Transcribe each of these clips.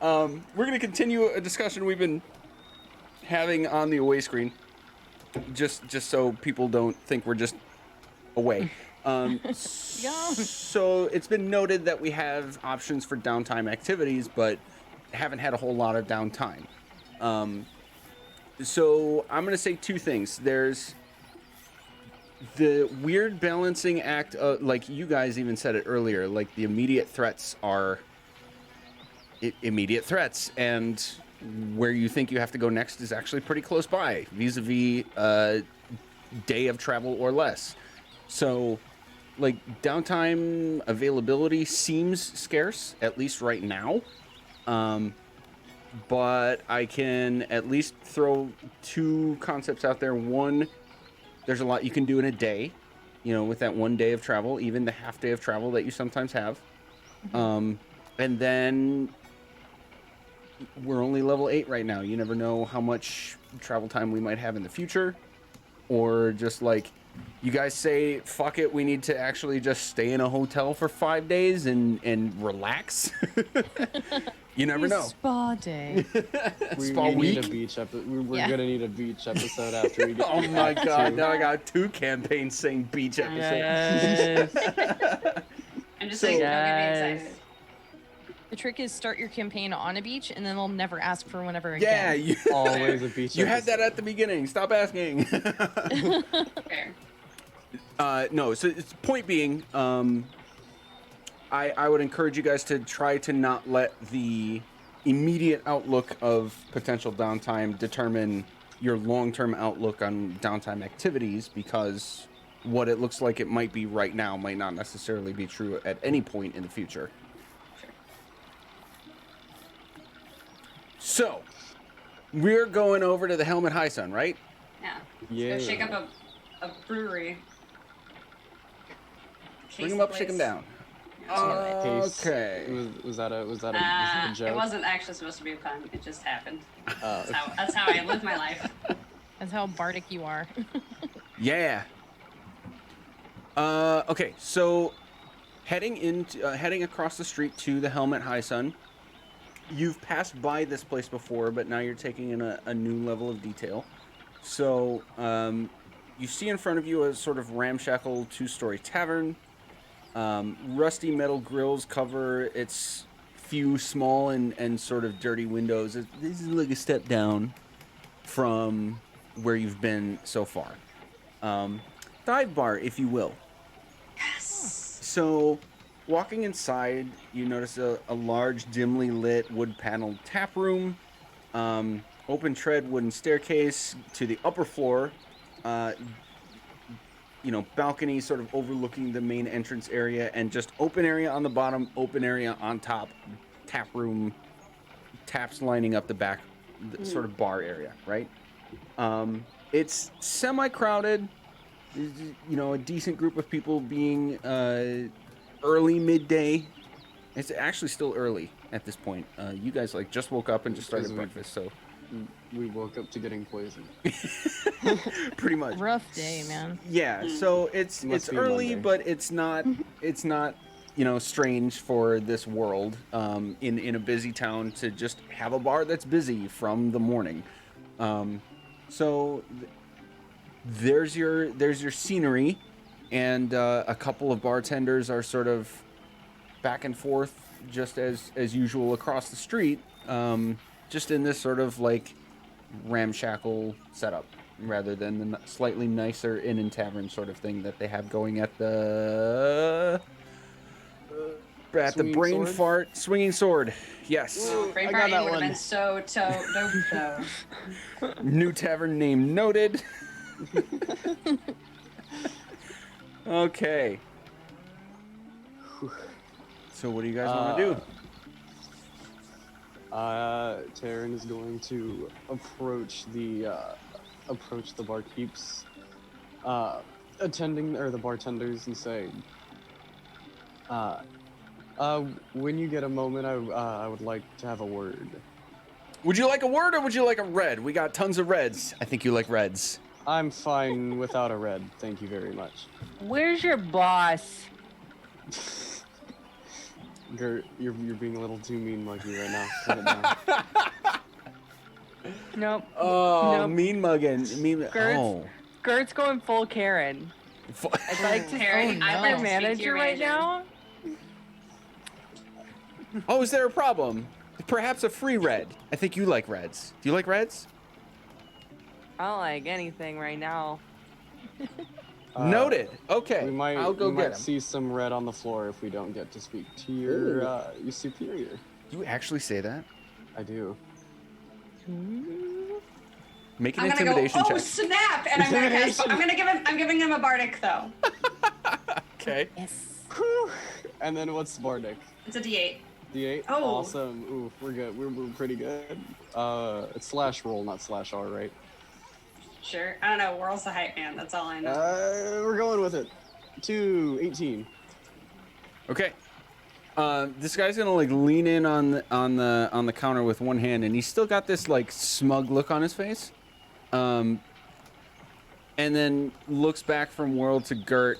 We're going to continue a discussion we've been having on the away screen, just so people don't think we're just away. So it's been noted that we have options for downtime activities, but haven't had a whole lot of downtime. So I'm going to say two things. There's the weird balancing act, like you guys even said it earlier, like the immediate threats are immediate threats, and where you think you have to go next is actually pretty close by, vis-a-vis a day of travel or less. So, like, downtime availability seems scarce, at least right now. But I can at least throw two concepts out there. One, there's a lot you can do in a day, with that 1 day of travel, even the half day of travel that you sometimes have. And then we're only level 8 right now. You never know how much travel time we might have in the future. Or just like, you guys say, fuck it, we need to actually just stay in a hotel for 5 days and relax. You never know. Spa day. We Spa need week? a beach episode. We're gonna need a beach episode after we get. Oh my god! Now I got 2 campaigns saying beach episodes. Yes. I'm just saying, don't get me excited. The trick is start your campaign on a beach, and then they'll never ask for one ever Yeah, again. Always a beach. You had that at the beginning. Stop asking. Fair. No. So it's point being, I would encourage you guys to try to not let the immediate outlook of potential downtime determine your long-term outlook on downtime activities, because what it looks like it might be right now might not necessarily be true at any point in the future. So, we're going over to the Helmet High Sun, right? Yeah. Yeah. Let's go shake up a brewery. Bring them up, shake them down. Okay. Was that a joke? It wasn't actually supposed to be a pun. It just happened. Okay. That's how I live my life. That's how bardic you are. Yeah. Okay, so heading across the street to the Helmet High Sun. You've passed by this place before, but now you're taking in a new level of detail. So, you see in front of you a sort of ramshackle 2-story tavern. Rusty metal grills cover its few small and sort of dirty windows. This is like a step down from where you've been so far. Dive bar, if you will. Yes. So, walking inside, you notice a large, dimly lit, wood-paneled tap room, open tread wooden staircase to the upper floor, balcony sort of overlooking the main entrance area, and just open area on the bottom, open area on top, tap room, taps lining up the back, sort of bar area, right? It's semi-crowded, a decent group of people being early midday. It's actually still early at this point. You guys just woke up and just started breakfast, so we woke up to getting poisoned. pretty much. Rough day, man. Yeah, so it's early, Monday. but it's not strange for this world in a busy town to just have a bar that's busy from the morning. So there's your scenery. And a couple of bartenders are sort of back and forth, just as usual across the street, just in this sort of ramshackle setup, rather than the slightly nicer inn and tavern sort of thing that they have going at the Brain Fart Swinging Sword. Yes. Ooh, Brain Fart would have been so dope though. New tavern name noted. Okay. So what do you guys want to do? Taryn is going to approach the barkeeps, the bartenders, and say, when you get a moment, I would like to have a word. Would you like a word or would you like a red? We got tons of reds. I think you like reds. I'm fine without a red, thank you very much. Where's your boss? Gert, you're being a little too mean muggy right now. Cut it down. Nope. Oh, Nope. mean mugging. Gert's, Gert's going full Karen. Fu- I'd like to Harry, speak Oh, to no. I'd like your to speak to manager your right manager. now. Oh, is there a problem? Perhaps a free red. I think you like reds. Do you like reds? I don't like anything right now. Noted. Okay, We might, I'll go we get might him. see some red on the floor if we don't get to speak to your Ooh. your superior. You actually say that? I do. Make an I'm gonna go. intimidation Oh check. snap! And I'm gonna cast. I'm gonna give him. I'm giving him a bardic though. Okay. Yes. Whew. And then what's Bardic? It's a D8. D8? Oh. Awesome. Ooh, we're good. We're pretty good. It's slash roll, not slash R, right? Sure. I don't know. Whirl's the hype man. That's all I know. We're going with it. 18. Okay. This guy's gonna like lean in on the counter with one hand, and he's still got this like smug look on his face. And then looks back from World to Gert,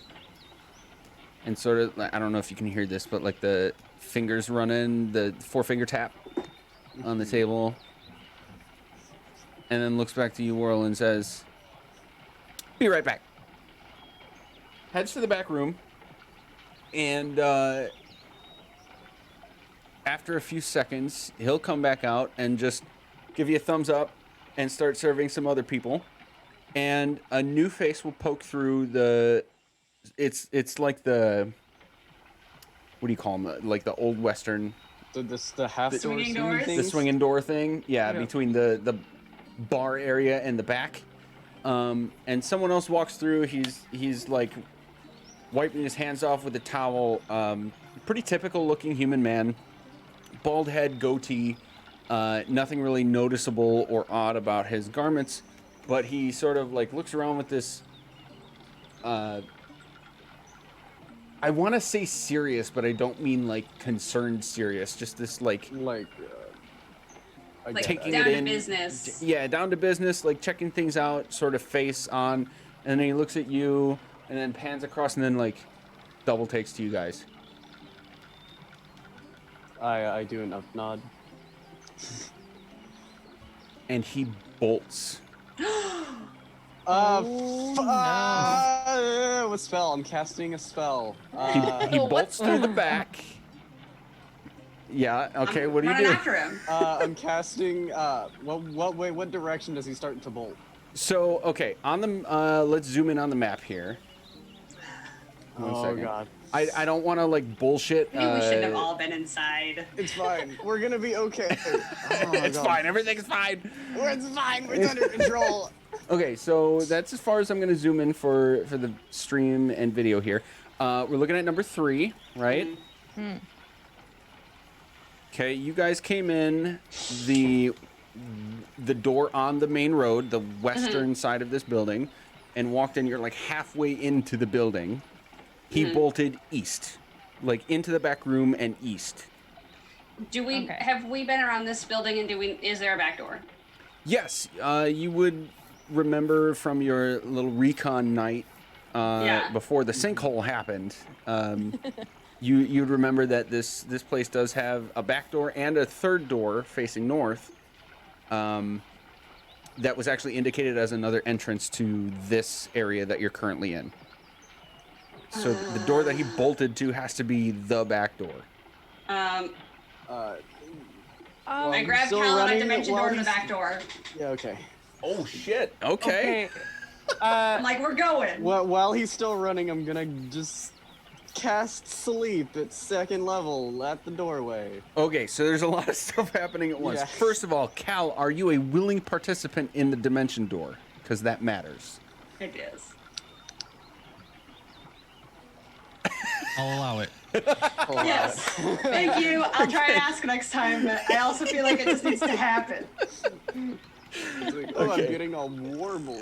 and sort of I don't know if you can hear this, but like the fingers running, the four-finger tap on the table, and then looks back to you, Whirl, and says, "Be right back." Heads to the back room, and after a few seconds, he'll come back out and just give you a thumbs up and start serving some other people. And a new face will poke through the. It's like the. What do you call them? Like the old western, The half door swinging swinging doors? things? the swinging door thing. Yeah, Yeah. between the bar area and the back. And someone else walks through. He's like wiping his hands off with a towel. Pretty typical looking human man. Bald head, goatee. Nothing really noticeable or odd about his garments, but he sort of like looks around with this. I want to say serious, but I don't mean like concerned serious. Just this like Like, I Like, get taking down it to in. business. Yeah, down to business, like checking things out, sort of face on, and then he looks at you, and then pans across, and then like double takes to you guys. I do an up nod. And he bolts. What spell? I'm casting a spell. He bolts through the back. Yeah. Okay. I'm What do you running do? after him. I'm casting. What direction does he start to bolt? So okay, on the let's zoom in on the map here. One Oh second. god. I don't want to like bullshit. Maybe we shouldn't have all been inside. It's fine. We're gonna be okay. Oh my It's God. fine. Everything's fine. It's fine. We're under control. Okay, so that's as far as I'm going to zoom in for the stream and video here. We're looking at number 3, right? Okay, you guys came in the door on the main road, the western side of this building, and walked in. You're like halfway into the building. He bolted east, like into the back room and east. Do we Okay. have we been around this building and is there a back door? Yes, you would remember from your little recon night Yeah. before the sinkhole happened. You'd remember that this place does have a back door and a third door facing north. That was actually indicated as another entrance to this area that you're currently in. So the door that he bolted to has to be the back door. Um, Well, I I'm grabbed still Cal and I running dimension while door to the he's- back door. Yeah. Okay. Oh shit! Okay. I'm like, we're going. Well, while he's still running, I'm gonna just cast sleep at 2nd level at the doorway. Okay, so there's a lot of stuff happening at once. Yeah. First of all, Cal, are you a willing participant in the dimension door? Because that matters. It is. I'll allow it. Oh, Yes. Thank you. I'll try and ask next time, but I also feel like it just needs to happen. It's like, oh, Okay. I'm getting all warble.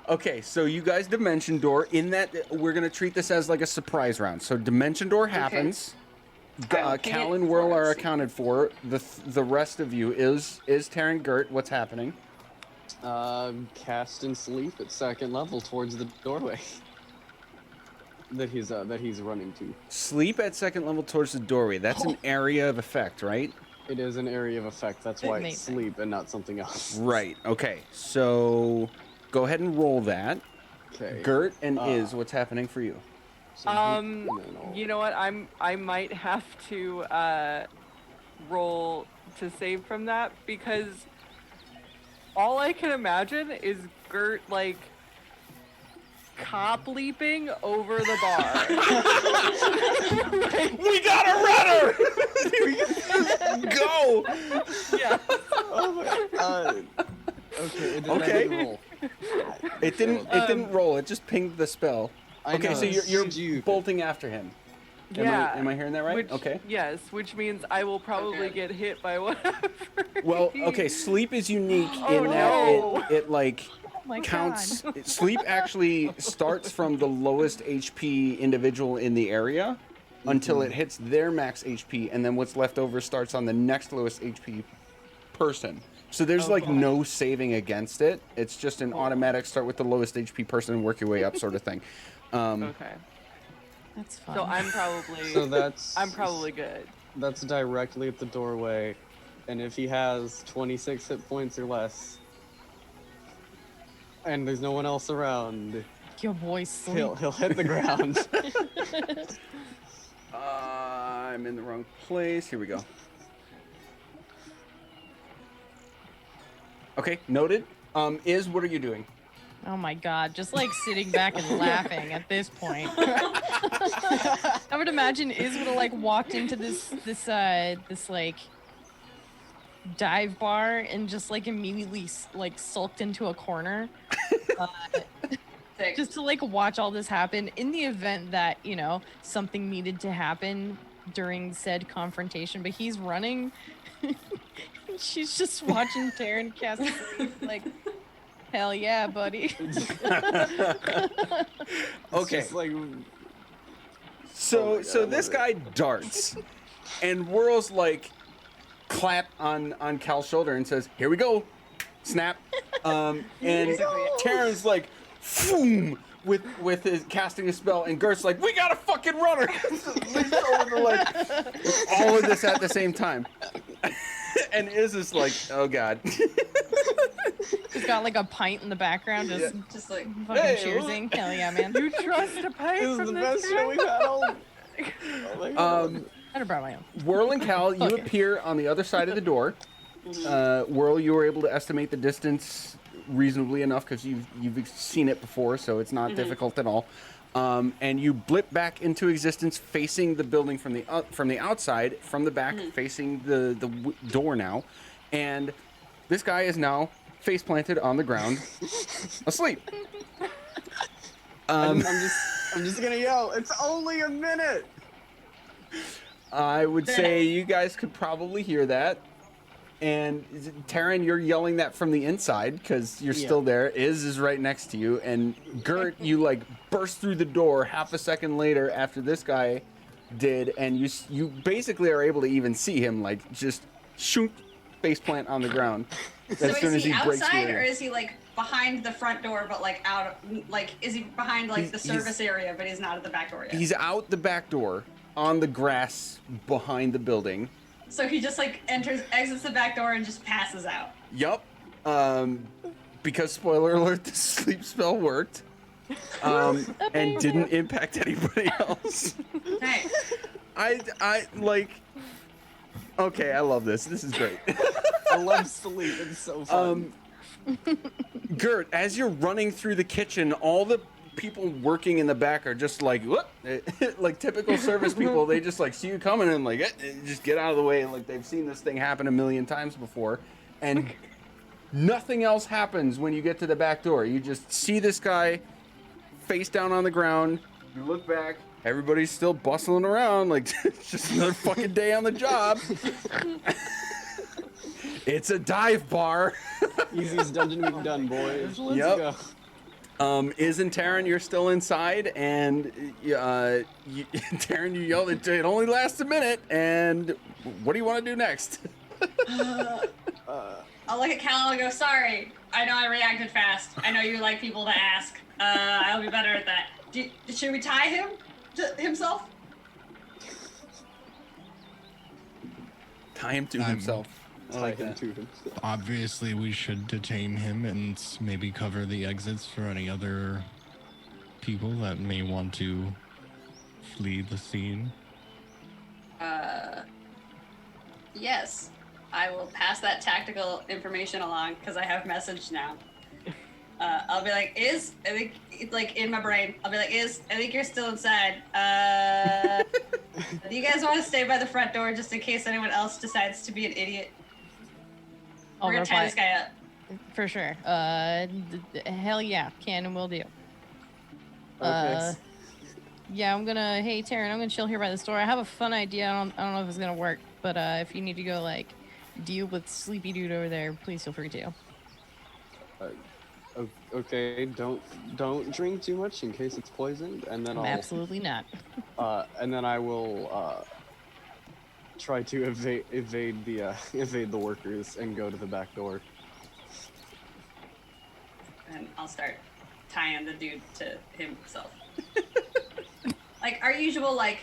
Okay, so you guys dimension door. In that, we're gonna treat this as like a surprise round. So dimension door happens. I will ping Cal it and Whirl for are us. accounted for. The rest of you is Taryn Gert. What's happening? Cast and sleep at 2nd level towards the doorway. that he's running to. Sleep at second level towards the doorway. That's an area of effect, right? It is an area of effect. That's why it's Amazing. sleep and not something else. Right. Okay. So go ahead and roll that. Okay. Gert and what's happening for you? So and then I'll- You know what? I might have to roll to save from that because all I can imagine is Gert like cop leaping over the bar. We got a runner! Go! Yeah. Oh my. Okay. It didn't Okay. have to roll. It didn't roll. It just pinged the spell. I Okay, know, so it's you're stupid. bolting after him. Yeah. Am I hearing that right? Which, Okay. Yes, which means I will probably get hit by whatever. Well, okay. Sleep is unique Oh, in no. that it like Oh my counts. God. Sleep actually starts from the lowest HP individual in the area until it hits their max HP, and then what's left over starts on the next lowest HP person. So there's like no saving against it. It's just an automatic start with the lowest HP person and work your way up sort of thing. Okay. That's fun. So I'm probably good. That's directly at the doorway, and if he has 26 hit points or less, and there's no one else around, Your boy sleep. he'll hit the ground. I'm in the wrong place. Here we go. Okay, noted. What are you doing? Oh my God, just like sitting back and laughing at this point. I would imagine Iz would have like walked into this like dive bar and just like immediately like sulked into a corner. Sick. Just to like watch all this happen in the event that, you know, something needed to happen during said confrontation, but he's running. She's just watching Taryn cast like, hell yeah, buddy. Okay. Just like, So Oh my God, I so love this it. guy darts and whirls like clap on Cal's shoulder and says, "Here we go." Snap. And Taryn's like, "Boom." With his casting a spell, and Gert's like, "We got a fucking runner!" Leaps over the leg. All of this at the same time. And Iz is like, "Oh God." He's got like a pint in the background, just Just like fucking Hey, cheersing. Hell yeah, man. You trust a pipe this is from the this best show we've had all. Oh my God. I'd have brought my own. Whirl and Cal, you Okay. appear on the other side of the door. Whirl, you were able to estimate the distance reasonably enough because you've seen it before, so it's not difficult at all. And you blip back into existence, facing the building from the outside, from the back, facing the door now. And this guy is now face planted on the ground, asleep. I'm just gonna yell. It's only a minute. I would say you guys could probably hear that. And Taryn, you're yelling that from the inside because you're still there. Iz is right next to you. And Gert, you like burst through the door half a second later after this guy did. And you basically are able to even see him like just shoot face plant on the ground so as soon is as he he breaks outside through. or is he like behind the front door but like out like is he behind like the service area but he's not at the back door yet? He's out the back door on the grass behind the building. So he just like exits the back door and just passes out. Yup. Because spoiler alert, the sleep spell worked. And didn't impact anybody else. Nice. I like. Okay, I love this. This is great. I love sleep. It's so fun. Gert, as you're running through the kitchen, all the people working in the back are just like, what? Like typical service people. They just like see you coming and like, just get out of the way. And like they've seen this thing happen a million times before. And nothing else happens when you get to the back door. You just see this guy face down on the ground. You look back. Everybody's still bustling around like it's just another fucking day on the job. It's a dive bar. Easiest dungeon we've done, boys. Let's Yep. go. Iz and Taryn, you're still inside, and Taryn, you yelled, it only lasts a minute, and what do you want to do next? I'll look at Cal and go, sorry. I know I reacted fast. I know you like people to ask. I'll be better at that. Should we tie him? himself? Tie him to I'm- himself. I Tie like him that. to him. Obviously, we should detain him and maybe cover the exits for any other people that may want to flee the scene. Yes. I will pass that tactical information along because I have message now. I'll be like, I think, like, in my brain, I'll be like, I think you're still inside. Do you guys want to stay by the front door just in case anyone else decides to be an idiot? I'll We're gonna tie reply this guy up. for sure. Hell yeah, can and will do. Okay. Yeah, I'm gonna. Hey, Taryn, I'm gonna chill here by the store. I have a fun idea. I don't know if it's gonna work, but if you need to go like deal with Sleepy Dude over there, please feel free to. Okay, don't drink too much in case it's poisoned, and then Absolutely not. I will try to evade the workers and go to the back door. And I'll start tying the dude to himself. Like our usual, like,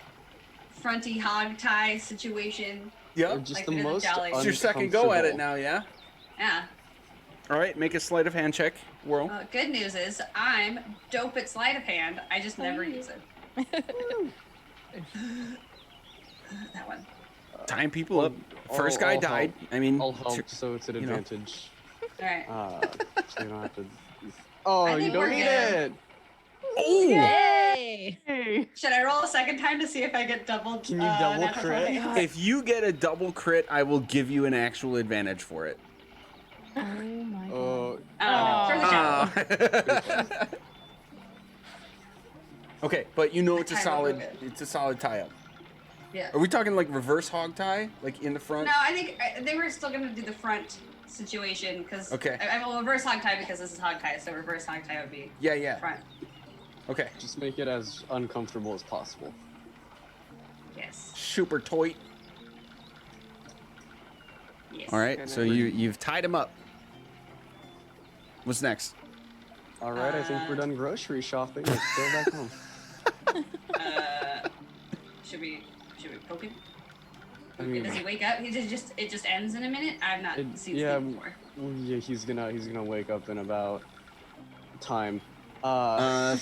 fronty hog tie situation. Or Yep. just Like the we did with most Jolly. It's your second go at it uncomfortable- now, yeah? Yeah. All right, make a sleight of hand check, Whirl. Good news is I'm dope at sleight of hand. I just never use it. That one. Tying people up. I'll- First guy I'll died. help. I mean, I'll help, so it's an you know. advantage. All right. So you don't have to. Oh, I you think don't we're need good. it. oh, Hey! Hey. Should I roll a second time to see if I get double? Can you double natural crit? 20? if you get a double crit, I will give you an actual advantage for it. Oh my god. Oh, For the show. Okay, but you know it's a Tie real solid. good. It's a solid tie up. Yeah. Are we talking like reverse hog tie, like in the front? No, I think they were still gonna do the front situation because Okay. I will reverse hog tie because this is hog tie, so reverse hog tie would be Yeah, yeah. front. Okay. just make it as uncomfortable as possible. Yes. Super toit. Yes. All right, And so then you've tied him up. What's next? All right, I think we're done grocery shopping. Let's go back home. Should we poke him? I mean, Does he wake up? It just ends in a minute. I've not seen yeah, sleep before. yeah, he's gonna wake up in about time. Should I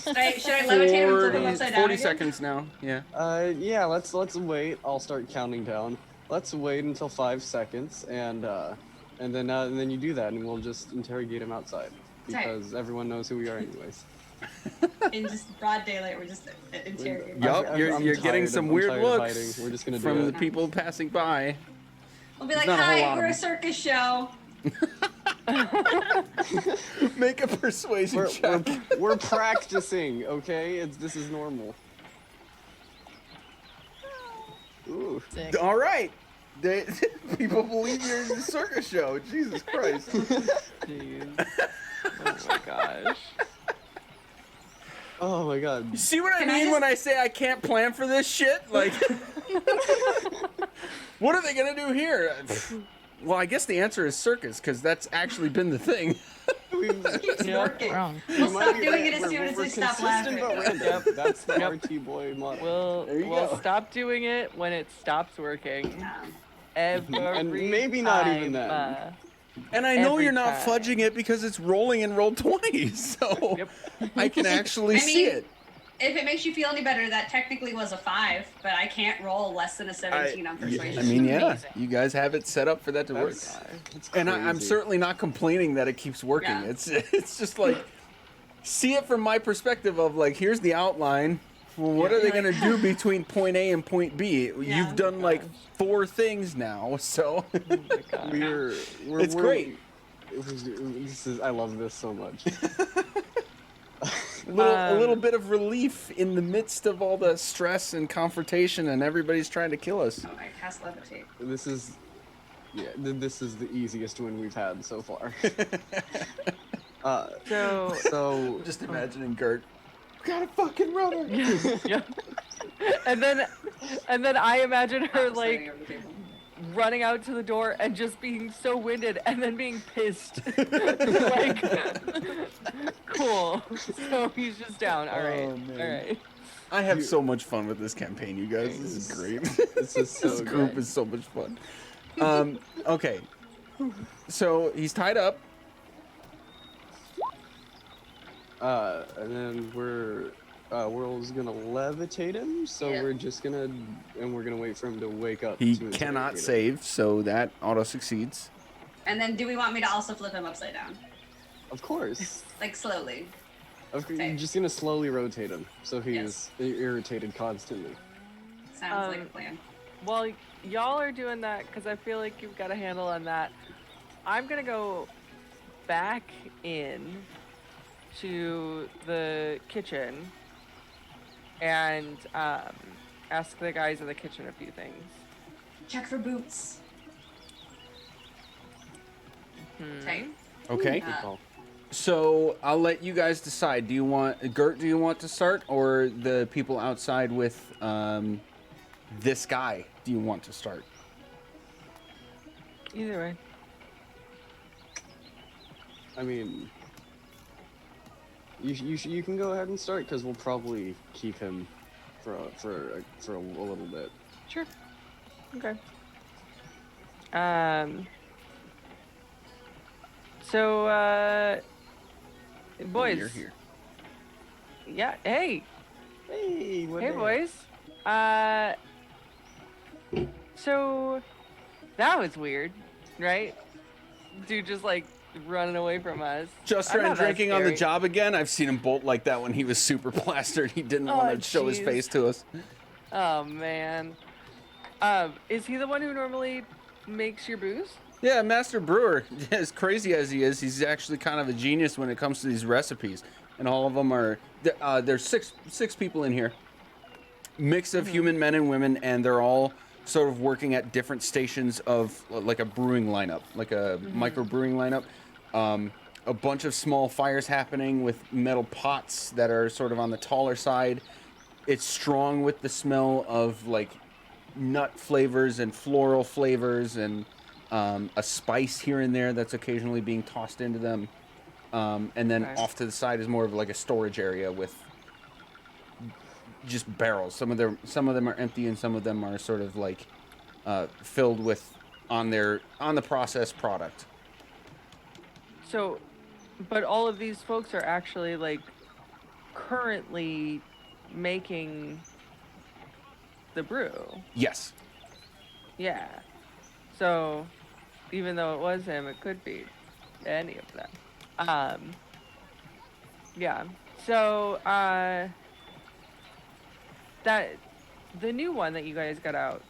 levitate him and flip him upside down 40 again? seconds now. Yeah. Yeah, let's wait. I'll start counting down. Let's wait until 5 seconds, and then you do that, and we'll just interrogate him outside Right. because everyone knows who we are anyways. In just broad daylight, we're just interrogating. Yup, I'm you're getting tired some I'm weird tired of looks hiding. We're just gonna do from the it. people passing by. We'll be like, There's not a whole lot hi, of we're a them." circus show. Make a persuasion check. We're practicing, okay? This is normal. Ooh. Sick. All right. People believe you're in a circus show. Jesus Christ. Jeez. Oh my gosh. Oh my god. You see what I Can I mean just- when I say I can't plan for this shit? Like, what are they gonna do here? Well, I guess the answer is circus, because that's actually been the thing. Keeps working. Wrong. We'll We might stop be doing right. it as soon as We're they stop consistent laughing. but random. That's the Yep. RT boy motto. We'll There you we'll go. stop doing it when it stops working. Every maybe not even time, then. And I know Every you're not time. fudging it because it's rolling in roll 20, so Yep. I can actually I see mean, it. If it makes you feel any better, that technically was a 5, but I can't roll less than a 17 on persuasion. I mean, yeah, Amazing. you guys have it set up for that to work. That's And I'm crazy. certainly not complaining that it keeps working. Yeah. It's just like, see it from my perspective of like, here's the outline. Well, what Yeah. are they gonna do between point A and point B? Yeah. You've done like 4 things now, so we're it's great. I love this so much. A little bit of relief in the midst of all the stress and confrontation, and everybody's trying to kill us. Oh, I cast levitate. This is the easiest win we've had so far. So So Just imagining Gert. We got a fucking runner. yeah. And then I imagine her Standing like over the table. running out to the door and just being so winded and then being pissed. Like cool. So he's just down. All right. Oh, man. All right. I have so much fun with this campaign, you guys. This is great. This is so This group good. is so much fun. Okay. So he's tied up. And then we're Whirl's gonna levitate him, so Yep. we're just gonna wait for him to wake up. He to cannot interrogate him. save, so that auto succeeds. And then do we want me to also flip him upside down? Of course. Like slowly. You're just gonna slowly rotate him, so he's Yes. irritated constantly. Sounds like a plan. While y'all are doing that, because I feel like you've got a handle on that, I'm gonna go back in to the kitchen and ask the guys in the kitchen a few things. Check for boots. Okay. Okay. Good call. So I'll let you guys decide. Do you want Gert? Do you want to start, or the people outside with this guy? Do you want to start? Either way. I mean, you can go ahead and start because we'll probably keep him for a little bit. Sure. Okay. So, boys. You're here. Yeah. Hey. Hey, what Hey, day? boys. So that was weird, right? Dude just like running away from us. Just I'm ran not that drinking on the scary. job again. I've seen him bolt like that when he was super plastered. He didn't Oh, want to show his jeez. face to us. Oh man. Is he the one who normally makes your booze? Yeah, Master Brewer. As crazy as he is, he's actually kind of a genius when it comes to these recipes. And all of them are there's six people in here, mix of human men and women, and they're all sort of working at different stations of like a brewing lineup, like a micro brewing lineup. A bunch of small fires happening with metal pots that are sort of on the taller side. It's strong with the smell of like nut flavors and floral flavors and a spice here and there that's occasionally being tossed into them. And then Okay. off to the side is more of like a storage area with just barrels. Some of them are empty and some of them are sort of like filled with on the processed product. So, but all of these folks are actually like currently making the brew. Yes. Yeah. So, even though it was him, it could be any of them. Yeah. So, that the new one that you guys got out.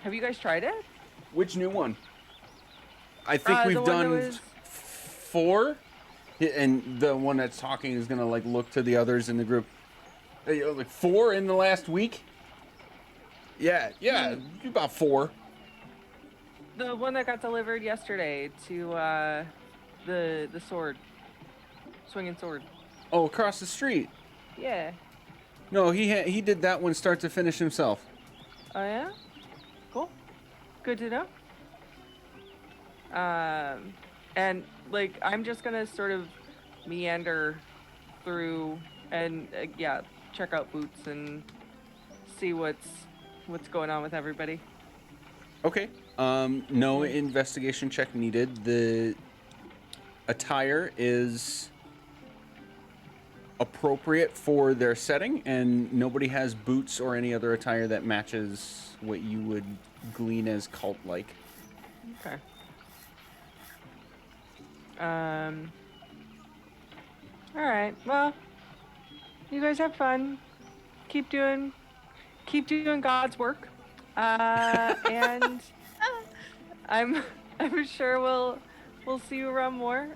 Have you guys tried it? Which new one? I think The we've one that done was- 4, and the one that's talking is gonna like look to the others in the group. Like 4 in the last week. Yeah, about 4. The one that got delivered yesterday to the sword, swinging sword. Oh, across the street. Yeah. No, he did that one start to finish himself. Oh yeah. Cool. Good to know. And like I'm just gonna sort of meander through and yeah, check out boots and see what's going on with everybody. Okay. No investigation check needed. The attire is appropriate for their setting, and nobody has boots or any other attire that matches what you would glean as cult-like. Okay. All right. Well, you guys have fun. Keep doing God's work. And I'm sure we'll see you around more.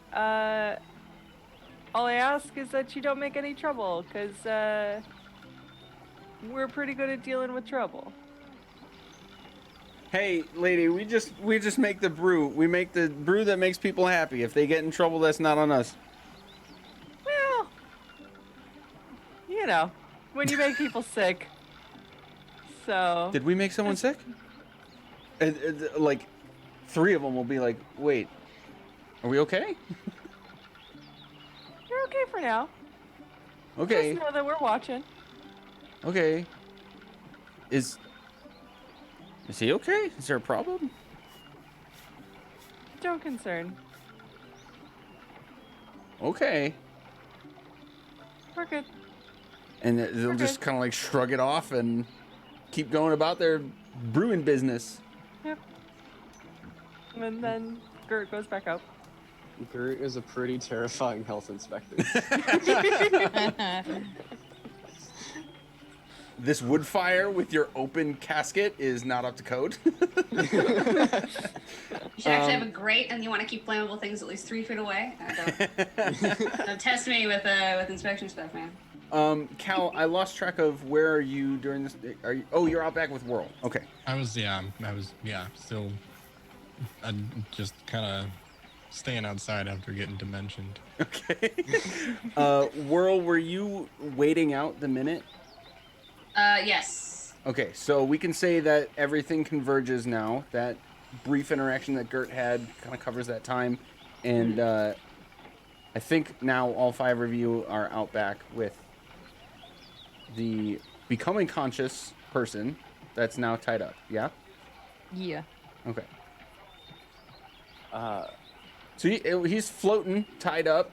All I ask is that you don't make any trouble, because we're pretty good at dealing with trouble. Hey, lady, we just make the brew. We make the brew that makes people happy. If they get in trouble, that's not on us. Well, you know, when you make people sick. So. Did we make someone sick? Like, 3 of them will be like, wait, are we okay? You're okay for now. Okay. Just know that we're watching. Okay. Is he okay? Is there a problem? Don't concern. Okay. We're good. And they'll Okay. just kind of like shrug it off and keep going about their brewing business. Yep. And then Gert goes back up. Gert is a pretty terrifying health inspector. This wood fire with your open casket is not up to code. You should actually have a grate, and you want to keep flammable things at least 3 feet away. Don't test me with inspection stuff, man. Cal, I lost track of where are you during this? Are you? Oh, you're out back with Whirl. Okay. I was still just kind of staying outside after getting dimensioned. Okay. Whirl, were you waiting out the minute? Yes. Okay, so we can say that everything converges now. That brief interaction that Gert had kind of covers that time. And I think now all 5 of you are out back with the becoming conscious person that's now tied up. Yeah? Yeah. Okay. Uh, So he's floating, tied up,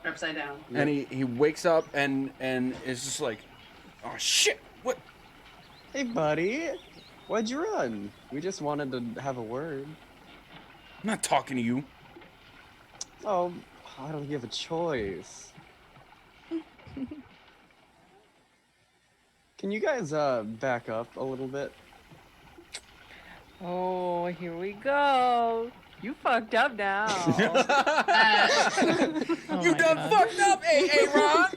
Upside down. and he wakes up and is just like, oh shit, what? hey, buddy. Why'd you run? We just wanted to have a word. I'm not talking to you. Oh, I don't give a choice. Can you guys back up a little bit? Oh, here we go. You fucked up now. Oh You my done God. fucked up, Ron.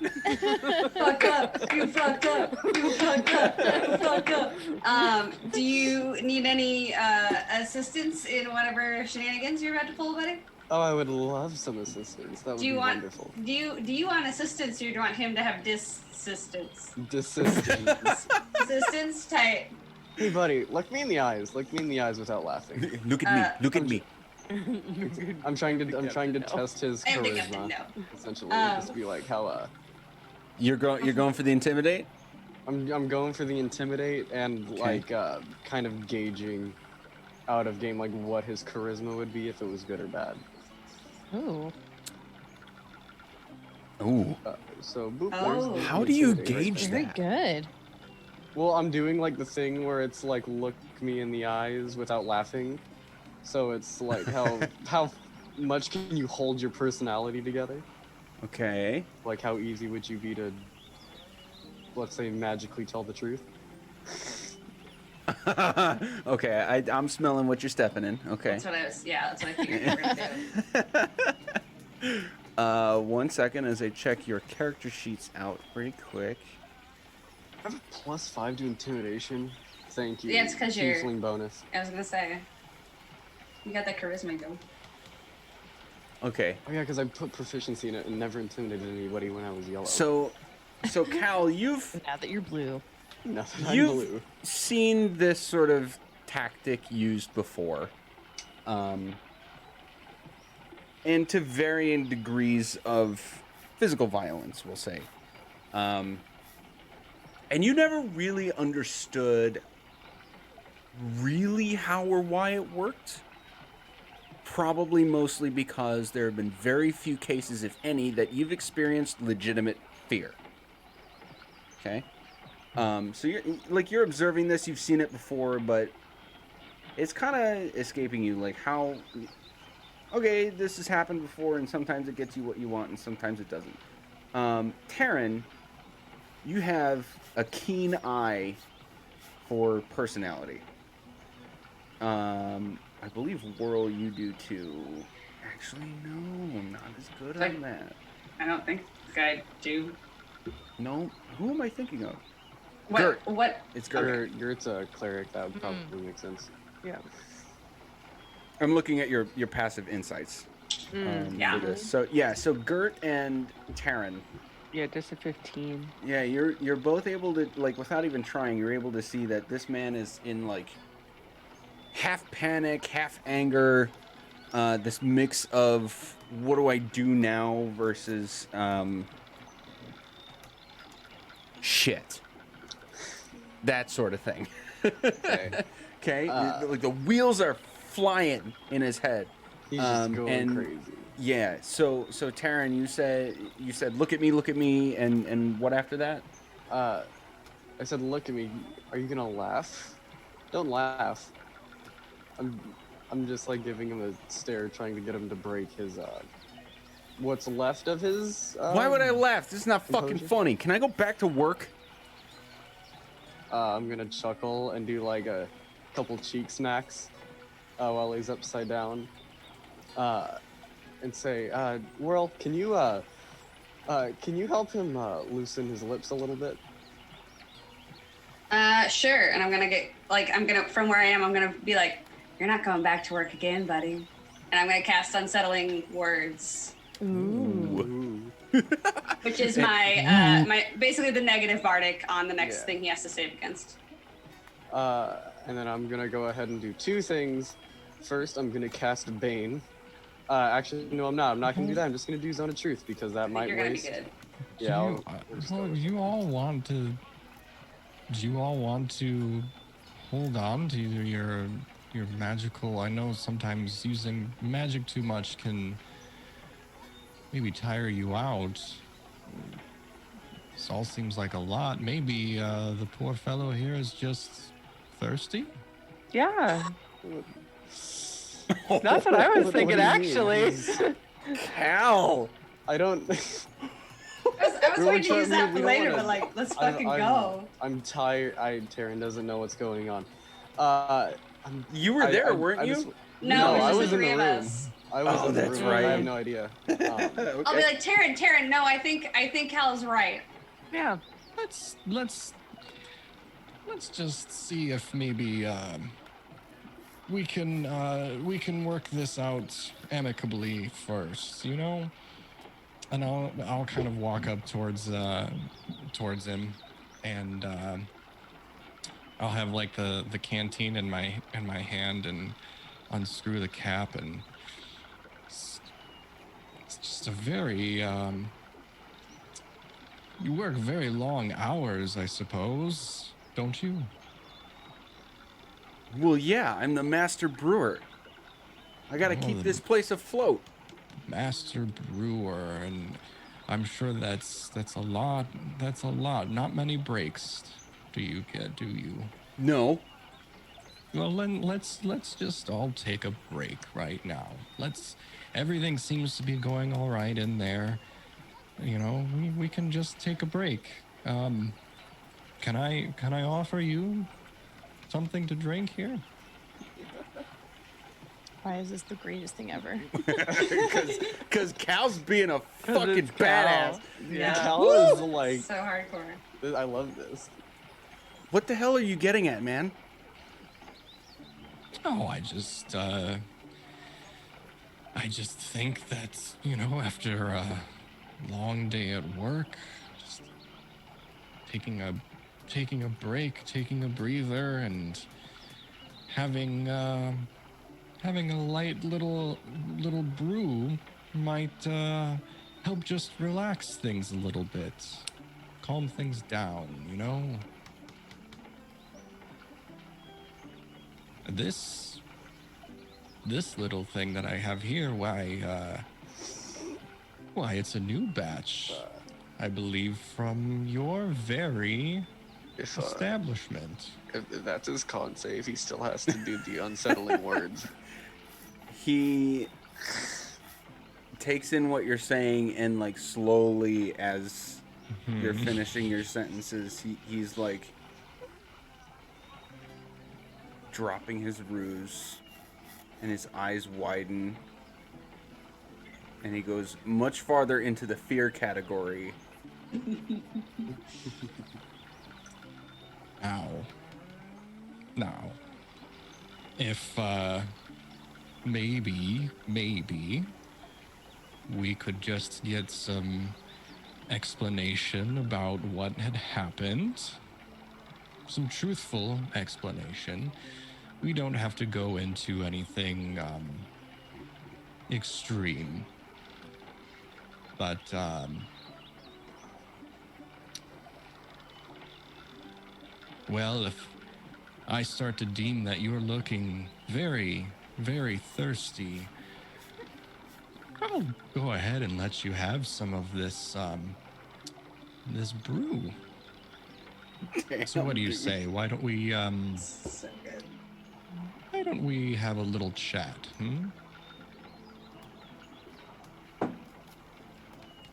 Fuck up. You fucked up. You fucked up. You fucked up. Do you need any assistance in whatever shenanigans you're about to pull, buddy? Oh, I would love some assistance. That would Do you be want wonderful. do you want assistance, or do you want him to have assistance? Assistance. Assistance type. Hey, buddy, look me in the eyes. Look me in the eyes without laughing. Look at me. Look at me. I'm trying to test his I think Captain charisma. No. Essentially, just be like how You're going for the intimidate. I'm going for the intimidate and Okay. like kind of gauging out of game like what his charisma would be if it was good or bad. Ooh. Ooh. So boop. Oh. There's the How do you intimidate. gauge Very that? good. Well, I'm doing like the thing where it's like look me in the eyes without laughing. So it's like how much can you hold your personality together? Okay. Like how easy would you be to, let's say, magically tell the truth? Okay. I'm smelling what you're stepping in. Okay. That's what I was. Yeah, that's what I figured you were gonna do. 1 second as I check your character sheets out pretty quick. I have a +5 to intimidation. Thank you. Yeah, it's 'cause you're- Tiefling bonus. I was gonna say. You got that charisma going. Okay. Oh yeah, because I put proficiency in it and never intimidated anybody when I was yellow. So Cal, you've Now that you're blue. Nothing. I'm You've blue. seen this sort of tactic used before, and to varying degrees of physical violence, we'll say. And you never really understood really how or why it worked. Probably mostly because there have been very few cases, if any, that you've experienced legitimate fear. Okay? So you're observing this, you've seen it before, but it's kind of escaping you. Like how, okay, this has happened before, and sometimes it gets you what you want, and sometimes it doesn't. Taryn, you have a keen eye for personality. I believe Whirl, you do too. Actually, no, I'm not as good Like- on that. I don't think I do. No, who am I thinking of? What? Gert. What? It's Gert. Gert's a cleric. That would probably make sense. Yeah. I'm looking at your passive insights Yeah. for this. So yeah, so Gert and Taryn, Yeah, just a 15. yeah, you're both able to, like, without even trying, you're able to see that this man is in like half panic, half anger, this mix of what do I do now versus shit. that sort of thing. Okay. Okay, like the wheels are flying in his head. He's just going and crazy. Yeah, so Taryn, you said look at me, and what after that? I said, look at me. Are you gonna laugh? Don't laugh. I'm just like giving him a stare, trying to get him to break his what's left of his. Why would I laugh? This is not fucking composure? funny. Can I go back to work? I'm gonna chuckle and do like a couple cheek smacks while he's upside down, and say, "Whirl, can you help him loosen his lips a little bit?" Sure. And I'm gonna from where I am, I'm gonna be like, you're not going back to work again, buddy. And I'm gonna cast Unsettling Words, Ooh. which is my basically the negative bardic on the next Yeah. thing he has to save against. And then I'm gonna go ahead and do two things. First, I'm gonna cast Bane. Actually, no, I'm not. I'm not gonna do that. I'm just gonna do Zone of Truth because that I think might you're gonna be waste. good. Yeah, Do you all want to? Do you all want to hold on to your magical? I know sometimes using magic too much can maybe tire you out. This all seems like a lot. Maybe the poor fellow here is just thirsty. Yeah. That's what I was What thinking, do you mean? actually. Cal. I don't. I was We going were to use trying- that we for don't later, wanna- but like, let's I'm- fucking I'm- go. I'm tired. Taryn doesn't know what's going on. You were there, weren't you? just- No, I it's just was the in the three of room. us. I was Oh, in the that's room. I right. have no idea. I'll be like, Taryn, no, I think Cal's right. Yeah. Let's just see if maybe we can work this out amicably first, you know? And I'll kind of walk up towards him, and I'll have like the canteen in my hand and unscrew the cap, and it's just a very you work very long hours, I suppose, don't you? Well, yeah, I'm the master brewer. I gotta keep the this place afloat. Master brewer, and I'm sure that's a lot. That's a lot. Not many breaks do you get, do you? No. Well, then let's just all take a break right now. Everything seems to be going all right in there. You know, we can just take a break. Can I offer you something to drink here? Why is this the greatest thing ever? Because Cal's being a 'Cause fucking it's Cal. badass. Yeah. Cal is like, So hardcore. I love this. What the hell are you getting at, man? Oh, I just think that, you know, after a long day at work, just taking a break, taking a breather, and having a light little brew might help just relax things a little bit, calm things down, you know. This little thing that I have here, why, it's a new batch, I believe, from your very If establishment. if that's his con save, he still has to do the unsettling words. He takes in what you're saying, and like slowly, as you're finishing your sentences, he's like dropping his ruse, and his eyes widen, and he goes much farther into the fear category. Now, if maybe we could just get some explanation about what had happened, some truthful explanation. We don't have to go into anything extreme, but Well, if I start to deem that you're looking very, very thirsty, I'll go ahead and let you have some of this brew. So what do you Damn, dude. say? Why don't we So good. have a little chat?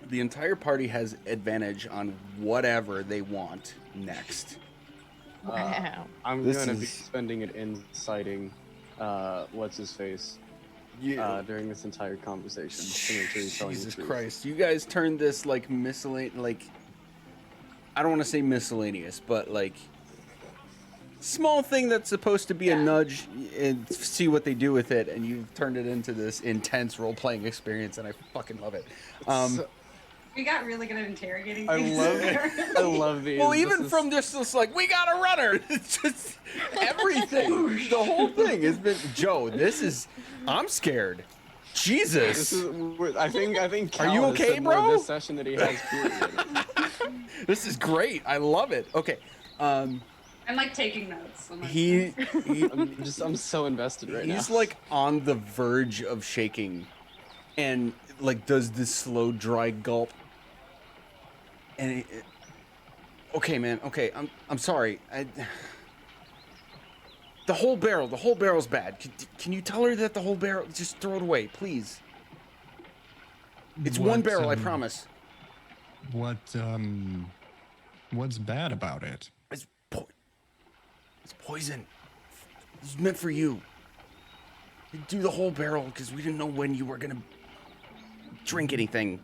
The entire party has advantage on whatever they want next. Wow. I'm This gonna be is- spending it inciting what's his face during this entire conversation to make sure he's telling the Jesus truth. Christ, you guys turned this like I don't want to say miscellaneous, but like small thing that's supposed to be a Yeah. nudge and see what they do with it, and you've turned it into this intense role-playing experience, and I fucking love it. So- We got really good at interrogating I things. love I love these. Well, This even is- from just like, we got a runner. It's just everything. The whole thing has been, Joe, I'm scared. This Jesus. is, I think Are you Cal has okay, said more bro? this session that he has period. This is great. I love it. Okay. I'm like taking notes. I'm like, I'm so invested right now. He's like on the verge of shaking and like does this slow dry gulp. And okay, man. Okay, I'm sorry. The whole barrel's bad. Can you tell her that the whole barrel, just throw it away, please? It's one barrel, I promise. What's bad about it? It's poison. It's meant for you. Do the whole barrel because we didn't know when you were gonna drink anything.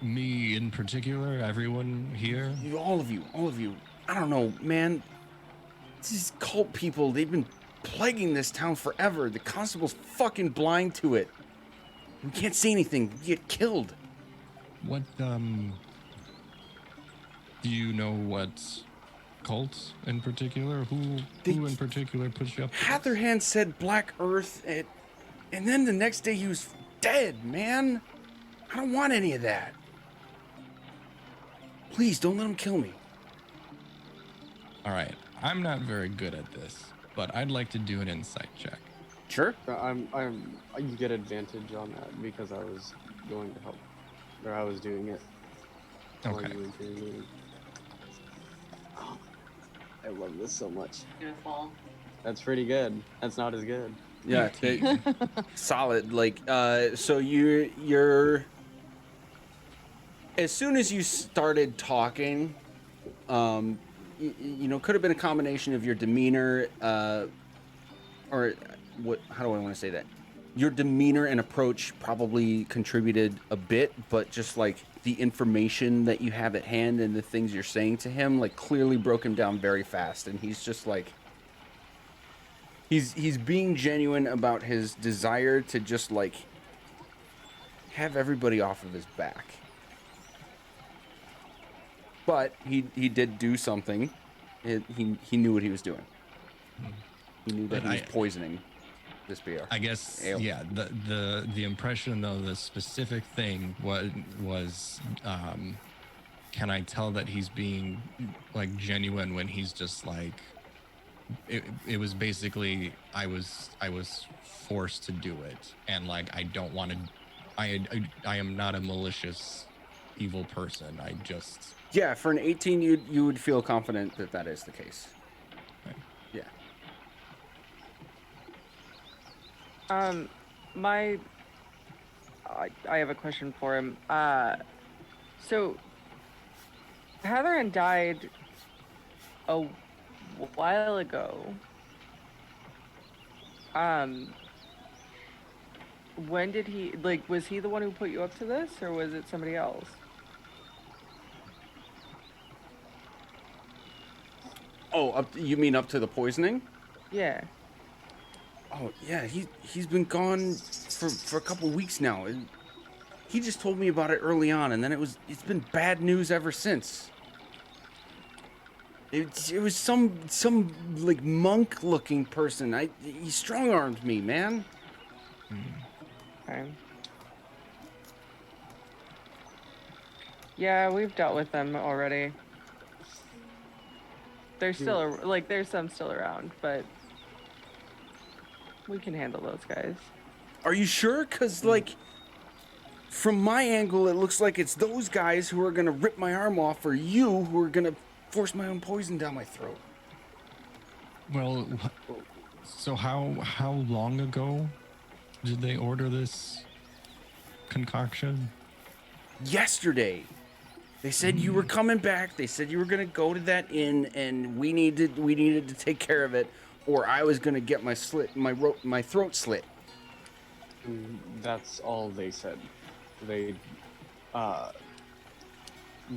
Me in particular, everyone here. All of you. I don't know, man. These cult people, they've been plaguing this town forever. The constable's fucking blind to it. We can't see anything. We get killed. What do you know what cult in particular? Who in particular put you up? to this? Hatherhand said Black Earth, and then the next day he was dead, man. I don't want any of that. Please, don't let him kill me. All right, I'm not very good at this, but I'd like to do an insight check. Sure. You get advantage on that because I was going to help, or I was doing it. while Okay. you were interrogating. Oh, I love this so much. beautiful. That's pretty good. That's not as good. Yeah, solid. Like, so you're. As soon as you started talking, you know, could have been a combination of your demeanor, or what? How do I want to say that? Your demeanor and approach probably contributed a bit, but just like the information that you have at hand and the things you're saying to him, like clearly broke him down very fast, and he's just like. He's being genuine about his desire to just like have everybody off of his back. But he did do something. He knew what he was doing. He knew that But he was poisoning this beer. I guess Ale. yeah. The impression though, the specific thing was can I tell that he's being like genuine when he's just like it was basically I was forced to do it, and like I don't want to. I am not a malicious evil person. I just Yeah, for an 18, you would feel confident that that is the case. Okay. Yeah. I have a question for him. So Heather died a while ago. When did he, like, was he the one who put you up to this, or was it somebody else? Oh, you mean up to the poisoning? Yeah. Oh yeah, he's been gone for a couple weeks now. And he just told me about it early on, and then it's been bad news ever since. It was some like monk looking person. He strong armed me, man. Okay. Yeah, we've dealt with them already. There's there's some still around, but we can handle those guys. Are you sure? Because, like, from my angle, it looks like it's those guys who are going to rip my arm off, or you who are going to force my own poison down my throat. Well, so how long ago did they order this concoction? Yesterday. They said you were coming back. They said you were going to go to that inn, and we needed to take care of it, or I was going to get my throat slit. That's all they said. They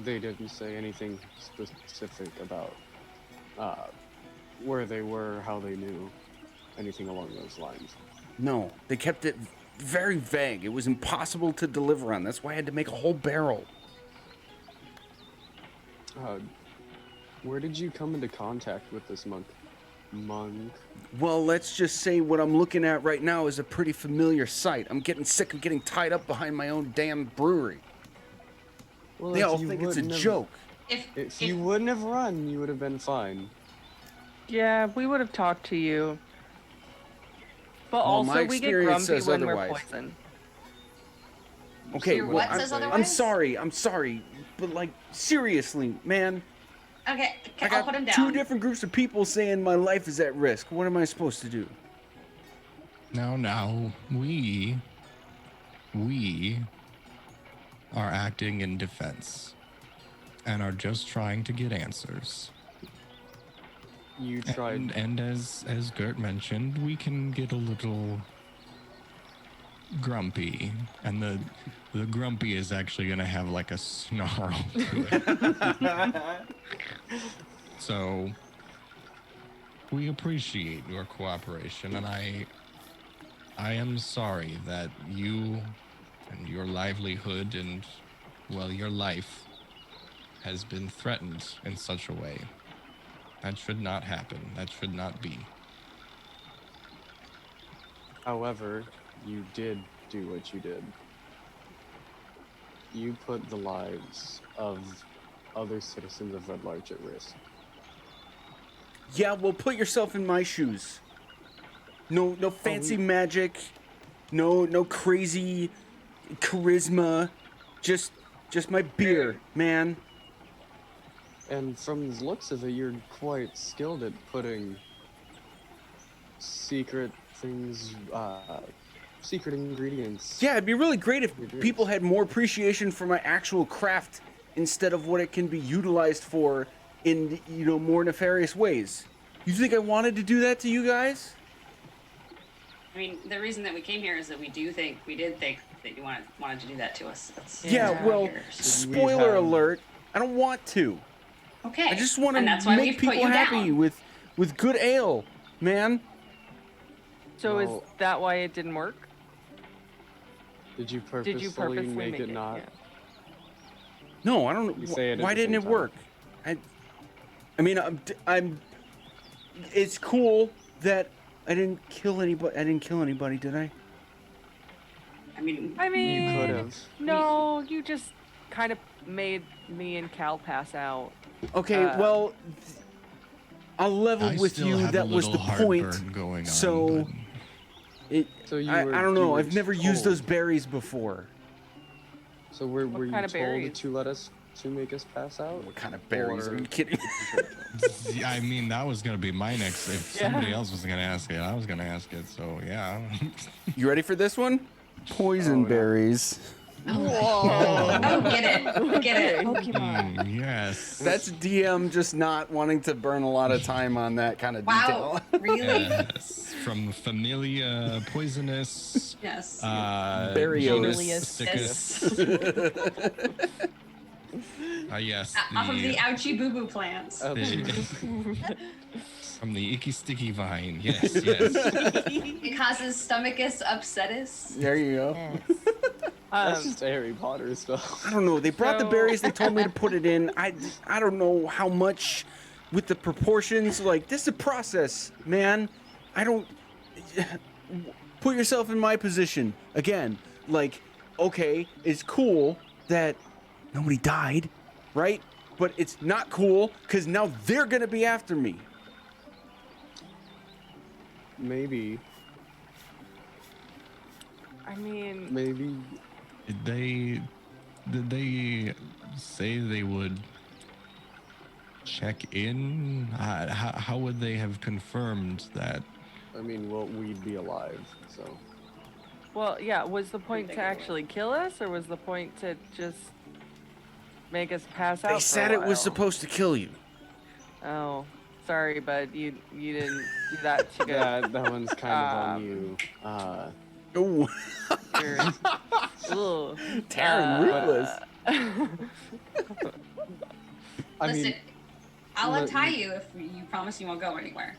didn't say anything specific about where they were, how they knew, anything along those lines. No, they kept it very vague. It was impossible to deliver on. That's why I had to make a whole barrel. Where did you come into contact with this monk? Well, let's just say what I'm looking at right now is a pretty familiar sight. I'm getting sick of getting tied up behind my own damn brewery. Well, They if all you think it's a wouldn't have- joke. If you wouldn't have run, you would have been fine. Yeah, we would have talked to you. But Well, my also, we get experience grumpy says when otherwise. we're poisoned. Okay, Your well, what I'm, says I'm otherwise? sorry, but like seriously, man, Okay, I I'll put got him two down. different groups of people saying my life is at risk. What am I supposed to do? Now, we are acting in defense and are just trying to get answers. You tried. And as Gert mentioned, we can get a little grumpy, and the grumpy is actually gonna have like a snarl to it. So we appreciate your cooperation, and I am sorry that you and your livelihood and, well, your life has been threatened in such a way. That should not happen. That should not be. However, you did do what you did. You put the lives of other citizens of Red Larch at risk. Yeah, well, put yourself in my shoes. No fancy magic, no crazy charisma, just my beer, man. And from the looks of it, you're quite skilled at putting secret things, secret ingredients. Yeah, it'd be really great if Your drinks. people had more appreciation for my actual craft instead of what it can be utilized for in, more nefarious ways. You think I wanted to do that to you guys? I mean, the reason that we came here is that we did think that you wanted to do that to us. That's Yeah, why well, we're here. spoiler have- alert, I don't want to. Okay. I just want and to that's why make we put people you happy down. with good ale, man. So Well- is that why it didn't work? Did you purposely, Did you purposely make it not? Yeah. No, I don't You know. say it at Why the didn't same it time. work? I mean, I'm. It's cool that I didn't kill anybody. I didn't kill anybody, did I? I mean, I mean, You could have. no, you just kind of made me and Cal pass out. Okay, well, I'll level I with still you. have That a was the little point. heartburn going on. So, but So you I were, don't you know. were I've never used told- those berries before. So were you kind of told berries? to make us pass out? What kind of berries? Are Or- you kidding? I mean, that was gonna be my next. If Yeah. somebody else was gonna ask it, I was gonna ask it. So yeah. You ready for this one? Poison Oh, no. berries. oh, get it. Get it. Mm, yes. That's DM just not wanting to burn a lot of time on that kind of Wow. detail. Really? Yes. From Familia Poisonous. Yes. Berrios. Genus Genilius. Siccus. Yes. Off of the ouchie boo boo plants. From the icky sticky vine. Yes, yes. It causes stomachus upsetus. There you go. That's just a Harry Potter spell. I don't know. They brought the So- berries. They told me to put it in. I don't know how much with the proportions. Like, this is a process, man. I don't. Put yourself in my position. Again, like, okay, it's cool that nobody died, right? but it's not cool because now they're gonna be after me. Maybe. I mean, Maybe. Did they say they would check in? How would they have confirmed that? I mean, well, we'd be alive, so. well, yeah, was the point think to it was. actually kill us, or was the point to just make us pass out They for said a it was while? supposed to kill you. Oh, sorry, but you didn't do that too good. That one's kind of on Um, you. Oh, You're- Ugh. Taryn, ruthless. I Listen, mean, I'll look- untie you if you promise you won't go anywhere.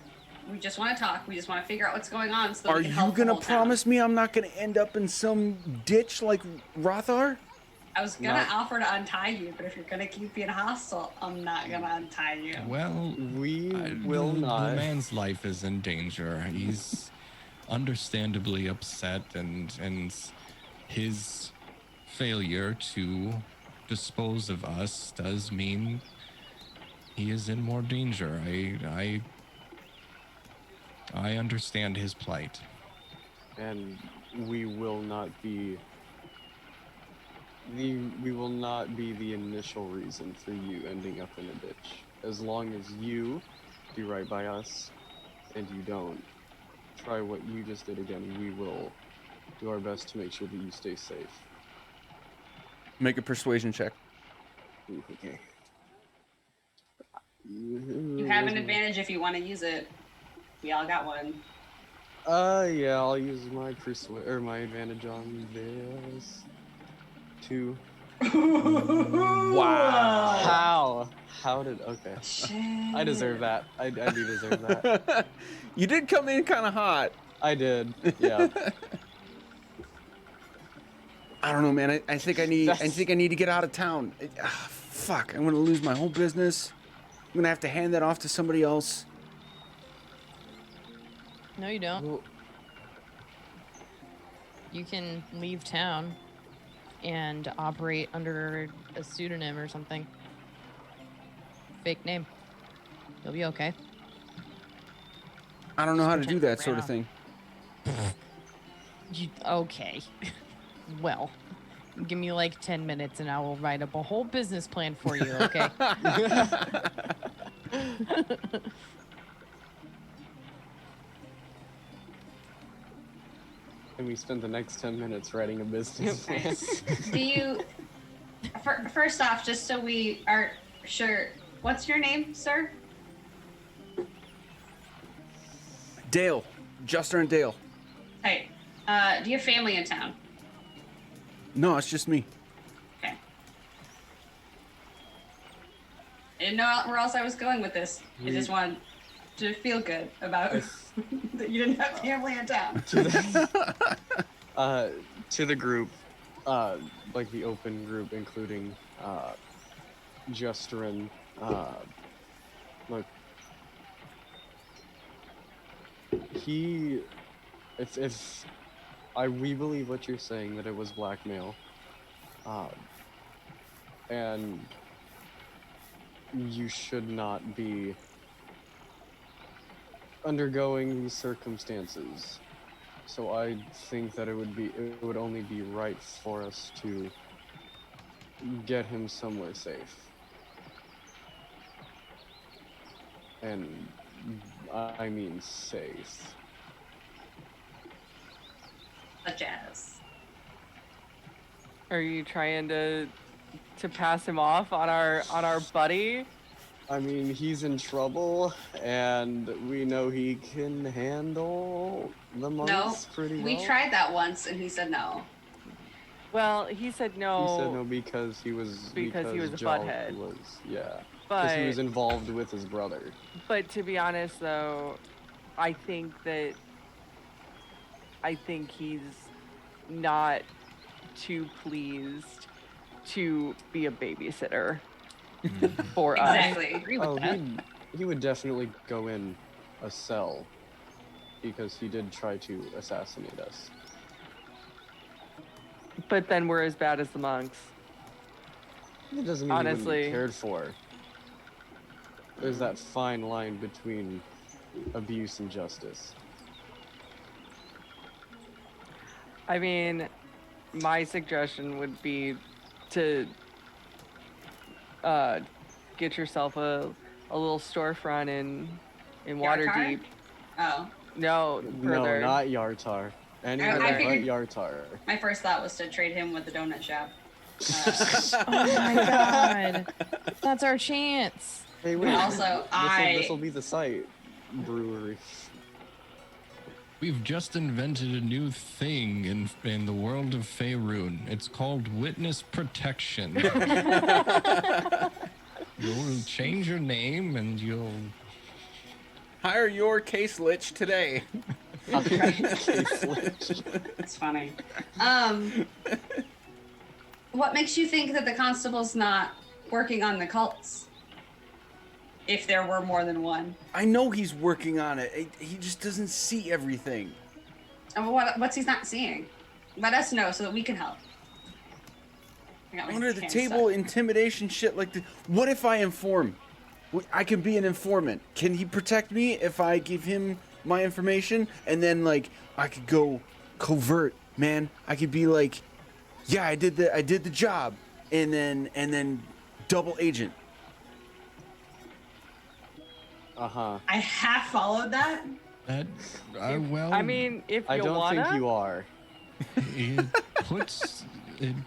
We just want to talk. We just want to figure out what's going on so that Are we can you help the gonna whole town. promise me I'm not gonna end up in some ditch like Rothar? I was gonna Not- offer to untie you, but if you're gonna keep being hostile, I'm not gonna untie you. Well, we I- will the, not. The man's life is in danger. He's understandably upset, and his failure to dispose of us does mean he is in more danger. I understand his plight. And we will not be we will not be the initial reason for you ending up in a ditch. As long as you do right by us and you don't try what you just did again, we will do our best to make sure that you stay safe. Make a persuasion check. Ooh, okay. You have an advantage if you want to use it. We all got one. Yeah, I'll use my my advantage on this. 2. Wow. How did? Okay. Shit. I deserve that. I do deserve that. You did come in kind of hot. I did. Yeah. I don't know, man. I think I need to get out of town. Fuck, I'm gonna lose my whole business. I'm gonna have to hand that off to somebody else. No, you don't. Well, You can leave town and operate under a pseudonym or something. Fake name. You'll be okay. I don't know how to pretend do you that sort of ran thing. Okay. Well, give me like 10 minutes and I will write up a whole business plan for you, okay? and we spent the next 10 minutes writing a business plan. Do you? First off, just so we are sure, what's your name, sir? Dale, Juster and Dale. Hey, do you have family in town? No, it's just me. Okay. I didn't know where else I was going with this. I just wanted to feel good about that you didn't have family in town. To the group, like the open group, including Justerin, look, we believe what you're saying, that it was blackmail, and you should not be undergoing these circumstances. So I think that it would only be right for us to get him somewhere safe. And I mean safe. Such as. Are you trying to pass him off on our buddy? I mean, he's in trouble, and we know he can handle the monks pretty well. We tried that once and he said no. Well, he said no. He said no because he was he was a Jal butthead. was, yeah. Because he But was involved with his brother. but to be honest though, I think he's not too pleased to be a babysitter for us. Exactly. Agree with that. He would definitely go in a cell because he did try to assassinate us. But then we're as bad as the monks. It doesn't mean he Honestly. wouldn't be cared for. there's that fine line between abuse and justice. I mean, my suggestion would be to get yourself a little storefront in Yartar? Waterdeep. Oh, No, further. No, not Yartar. Anyone I but figured- Yartar. my first thought was to trade him with the donut shop. Oh my god. That's our chance. Hey, wait. Also, This will be the site. Brewery. We've just invented a new thing in the world of Faerun. It's called witness protection. You'll change your name and you'll Hire your case lich today. It's funny. What makes you think that the constable's not working on the cults? If there were more than one. I know he's working on it. He just doesn't see everything. And what's he not seeing? Let us know so that we can help. I got my Under the hands table, stuck. intimidation shit like the. What if I inform? I can be an informant. Can he protect me if I give him my information? And then like I could go covert, man. I could be like, yeah, I did the job, and then double agent. Uh-huh. I half followed that. that well I mean, if I you don't wanna. think you are. it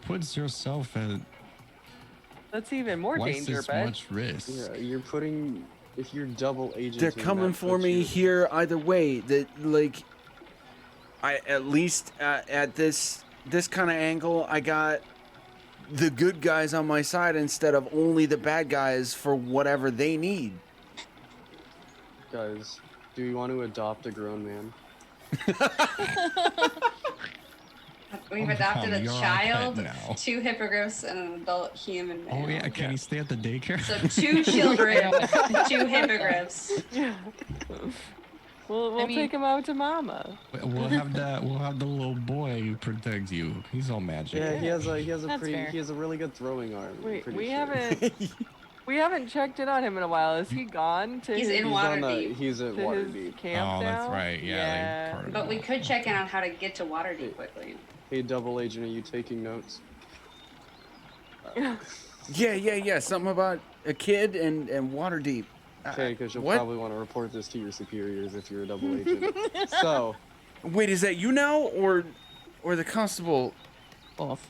puts yourself at That's even more twice danger, as but much risk. Yeah, you're putting. If you're double agent. They're coming for me here either way. That like, I at least at this kind of angle, I got the good guys on my side instead of only the bad guys for whatever they need. Guys, do you want to adopt a grown man? We've Oh, adopted Tom, a you're our child, pet now. 2 hippogriffs, and an adult human male. Oh yeah, can he stay at the daycare? So 2 children, 2 hippogriffs. we'll I mean- take him out to Mama. We'll have the little boy protect you. He's all magic. Yeah, he has a That's pretty fair. he has a really good throwing arm. I'm Wait, pretty we sure. haven't we haven't checked in on him in a while. Is he gone to He's his, in He's on the Waterdeep. he's at to his Waterdeep. camp Oh, that's now? right. Yeah, they parted But we ways. could check in on how to get to Waterdeep quickly. Hey, double agent, are you taking notes? Yeah. Something about a kid and Waterdeep. Okay, because you'll what? probably want to report this to your superiors if you're a double agent. So, Wait, is that you now or the constable? Both.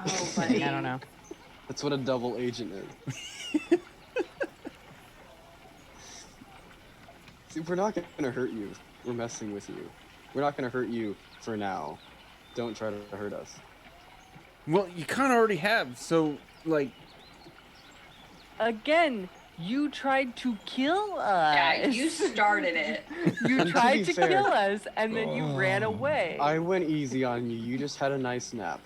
Oh, buddy. I don't know. that's what a double agent is. See, we're not gonna hurt you. We're messing with you. We're not gonna hurt you for now. Don't try to hurt us. Well, you kind of already have. So like, Again, you tried to kill us. Yeah, you started it. You To tried be to fair- kill us, and then you ran away. I went easy on you. You just had a nice nap.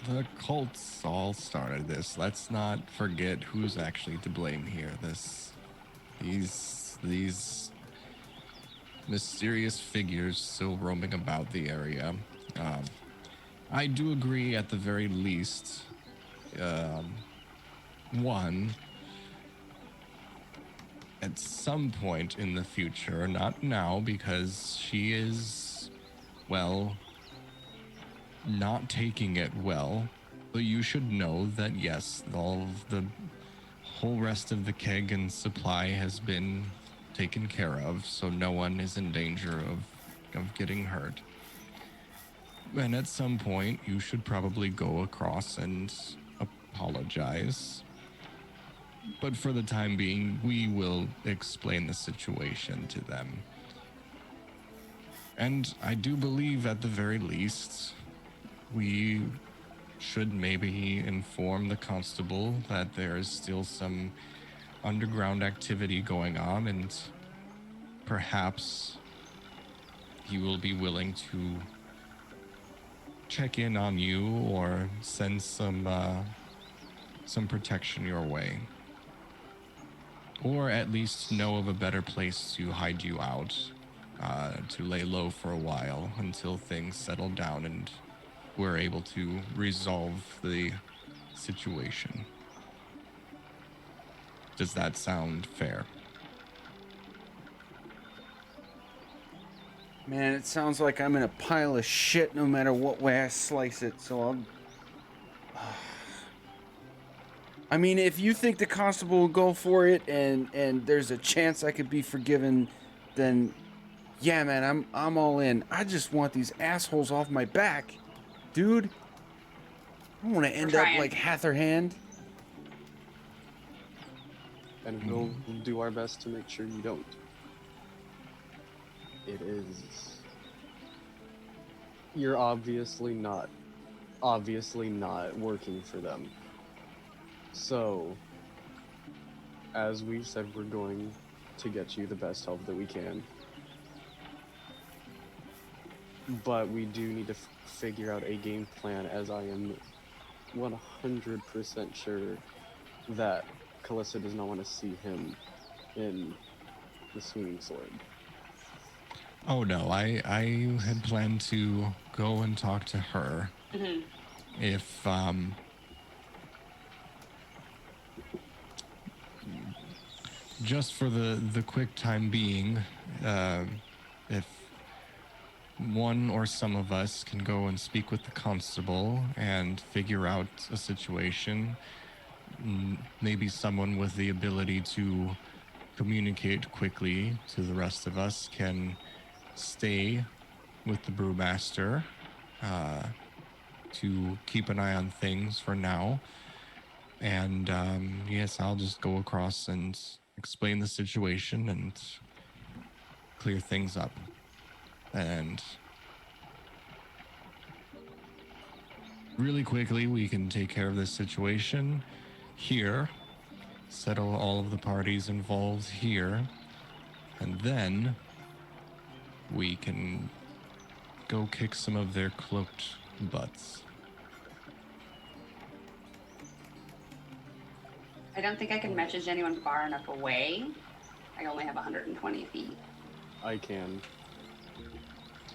The cults all started this. Let's not forget who's actually to blame here. These mysterious figures still roaming about the area. I do agree at the very least. One, at some point in the future, not now because she is, well, not taking it well, but you should know that yes, all of the whole rest of the keg and supply has been taken care of, so no one is in danger of getting hurt. And at some point, you should probably go across and apologize. But for the time being, we will explain the situation to them. And I do believe, at the very least, we should maybe inform the constable that there is still some underground activity going on, and perhaps he will be willing to check in on you or send some protection your way. Or at least know of a better place to hide you out, to lay low for a while until things settle down and we're able to resolve the situation. Does that sound fair? Man, it sounds like I'm in a pile of shit no matter what way I slice it, so I'll... I mean, if you think the constable will go for it and there's a chance I could be forgiven, then yeah, man, I'm all in. I just want these assholes off my back. Dude, I don't want to end up trying. like Hatherhand. And we'll do our best to make sure you don't. It is. You're obviously not working for them. So, as we've said, we're going to get you the best help that we can. But we do need to figure out a game plan, as I am 100% sure that Calista does not want to see him in the swinging sword. Oh no, I had planned to go and talk to her. Mm-hmm. If just for the quick time being, if one or some of us can go and speak with the constable and figure out a situation, maybe someone with the ability to communicate quickly to the rest of us can stay with the brewmaster to keep an eye on things for now. And yes, I'll just go across and explain the situation and clear things up. And really quickly, we can take care of this situation here, settle all of the parties involved here, and then we can go kick some of their cloaked butts. I don't think I can message anyone far enough away. I only have 120 feet. I can.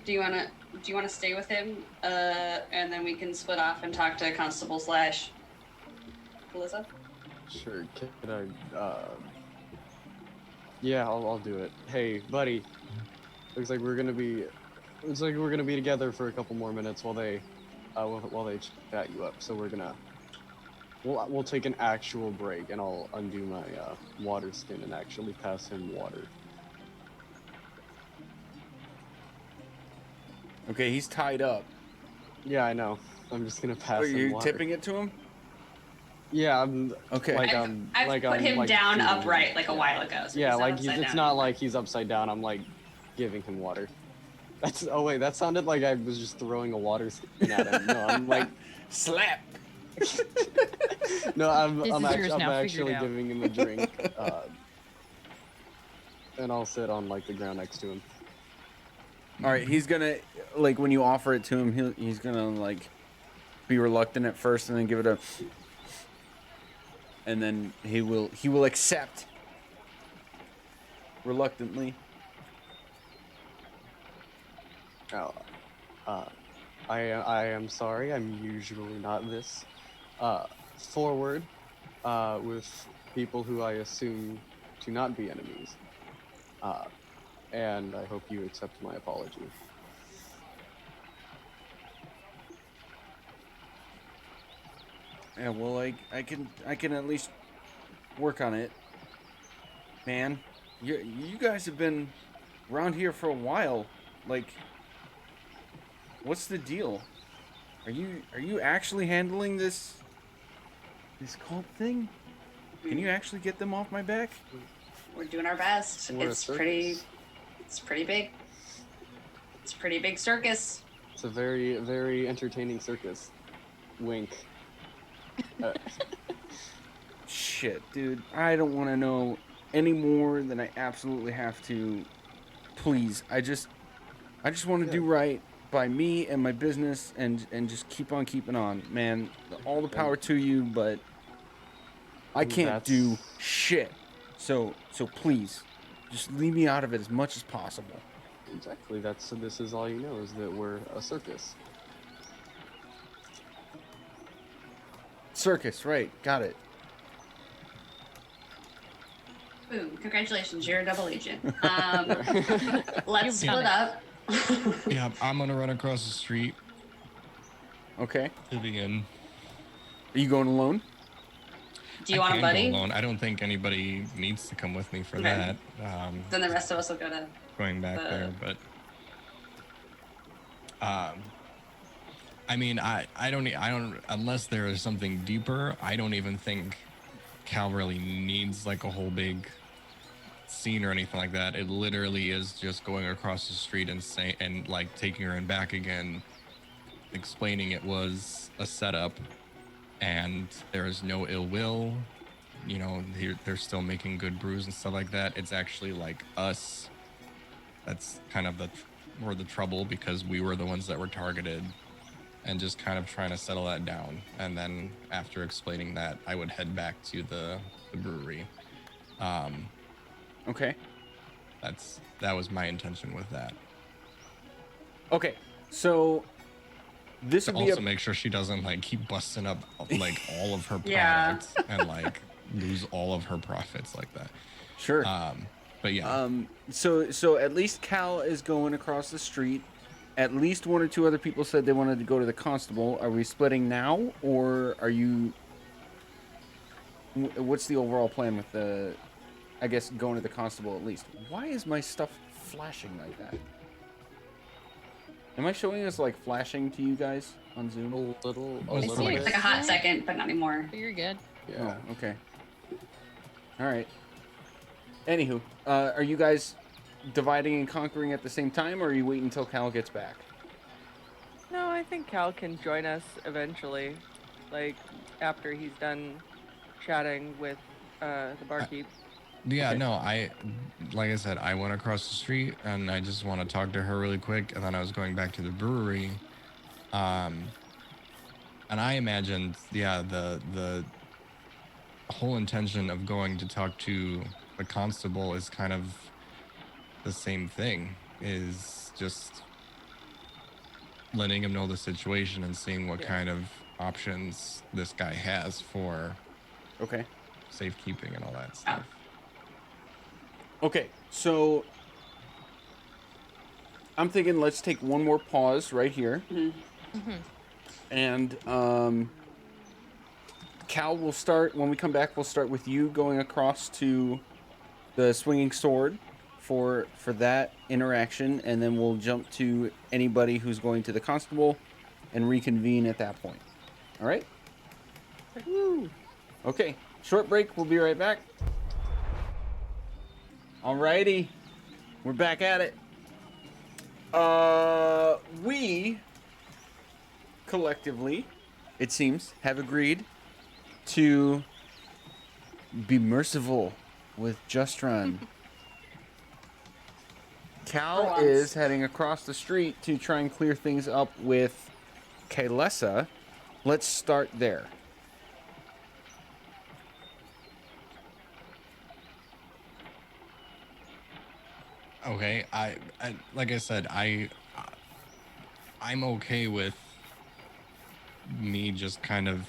Do you wanna stay with him? And then we can split off and talk to Constable / Alyssa? Sure. Can I? Yeah, I'll do it. Hey, buddy. Looks like we're gonna be together for a couple more minutes while they chat you up. So we'll take an actual break, and I'll undo my water skin and actually pass him water. Okay, he's tied up. Yeah, I know. I'm just gonna pass Are him you water. tipping it to him? Yeah, I'm. Okay. I've put him down feeding him. upright like a while ago. So Yeah, he's not like upside it's down not anymore. like he's upside down. I'm like giving him water. Oh wait, that sounded like I was just throwing a water skin at him. No, I'm like Slap. This no, I'm is yours I'm now, figure it actually out. giving him a drink. And I'll sit on like the ground next to him. All right, he's gonna like when you offer it to him, he's gonna like be reluctant at first, and then give it a, and then he will accept reluctantly. Oh, I am sorry. I'm usually not this forward with people who I assume to not be enemies. And I hope you accept my apology. Yeah, well, I can at least work on it, man. You guys have been around here for a while. Like, what's the deal? Are you actually handling this cult thing? Can you actually get them off my back? We're doing our best. We're a It's circus. pretty big. It's a pretty big circus. It's a very, very entertaining circus. Wink. Shit, dude. I don't want to know any more than I absolutely have to. Please, I just want to do right by me and my business, and just keep on keeping on, man. All the power to you, but I can't do shit. So please, just leave me out of it as much as possible. Exactly. This is all you know, is that we're a circus. Circus, right? Got it. Boom! Congratulations, you're a double agent. Let's You've done split it. up. Yeah, I'm gonna run across the street Okay. to the inn. Are you going alone? Do you I want a can go buddy? alone. I don't think anybody needs to come with me for Okay. that. Then the rest of us will go to Going back the. there, but um, I mean, I don't, unless there is something deeper. I don't even think Cal really needs like a whole big scene or anything like that. It literally is just going across the street and say and like taking her and back again, explaining it was a setup and there is no ill will. You know, they're still making good brews and stuff like that. It's actually like us. That's kind of more the trouble because we were the ones that were targeted, and just kind of trying to settle that down. And then after explaining that, I would head back to the brewery. Okay. That was my intention with that. Okay. So this To would be also make sure she doesn't like keep busting up like all of her Yeah. products and like lose all of her profits like that. sure. But yeah, So at least Cal is going across the street. At least one or two other people said they wanted to go to the constable. Are we splitting now, or are you? What's the overall plan with the? I guess going to the constable at least. Why is my stuff flashing like that? Am I showing us like flashing to you guys on Zoom? A little I see bit. it. Like a hot second, but not anymore. You're good. Yeah. Oh, okay. All right. Anywho, are you guys dividing and conquering at the same time, or are you waiting until Cal gets back? No, I think Cal can join us eventually, like after he's done chatting with the barkeep. yeah, Okay. no, like I said, I went across the street and I just want to talk to her really quick, and then I was going back to the brewery, and I imagined, yeah, the whole intention of going to talk to the constable is kind of the same thing, is just letting him know the situation and seeing what kind of options this guy has for Okay. safekeeping and all that stuff. Okay. So I'm thinking let's take one more pause right here, and Cal will start when we come back. We'll start with you going across to the swinging sword for that interaction, and then we'll jump to anybody who's going to the constable and reconvene at that point. All right? Okay. Short break. We'll be right back. Alrighty. We're back at it. We collectively, it seems, have agreed to be merciful with Just Run. Cal once. is heading across the street to try and clear things up with Kaylessa. Let's start there. Okay, I like I said, I'm okay with me just kind of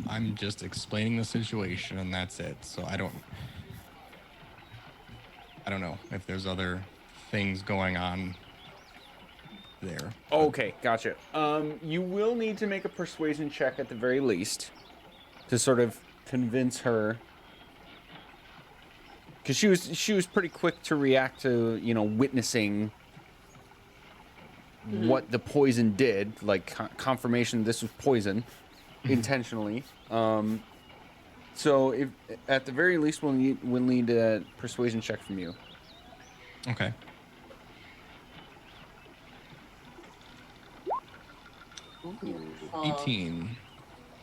I'm just explaining the situation and that's it. So I don't know if there's other things going on there. Okay, gotcha. You will need to make a persuasion check at the very least to sort of convince her, because she was pretty quick to react to witnessing what the poison did, like confirmation this was poison intentionally. So if at the very least we'll need a persuasion check from you. Okay. Oh. 18.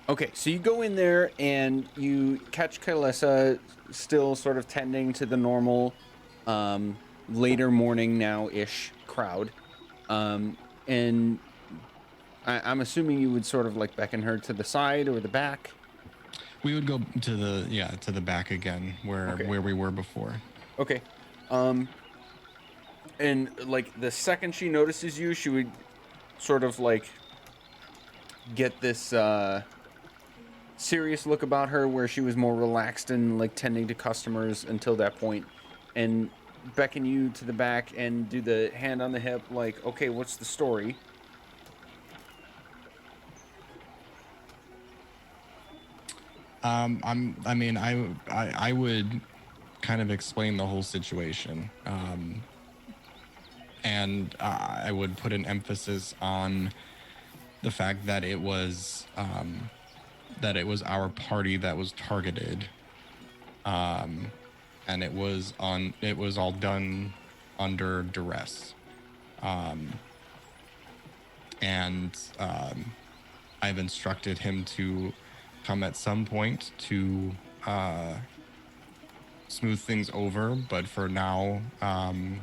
Okay, so you go in there and you catch Kaylessa still sort of tending to the normal later morning now-ish crowd. And I'm assuming you would sort of like beckon her to the side or the back. We would go to the back again where we were before. Okay. And like the second she notices you, she would sort of like get this serious look about her where she was more relaxed and like tending to customers until that point. And beckon you to the back and do the hand on the hip, like, okay, what's the story? I mean, I would kind of explain the whole situation. And I would put an emphasis on the fact that it was our party that was targeted, and it was all done under duress, and I've instructed him to come at some point to smooth things over, but for now,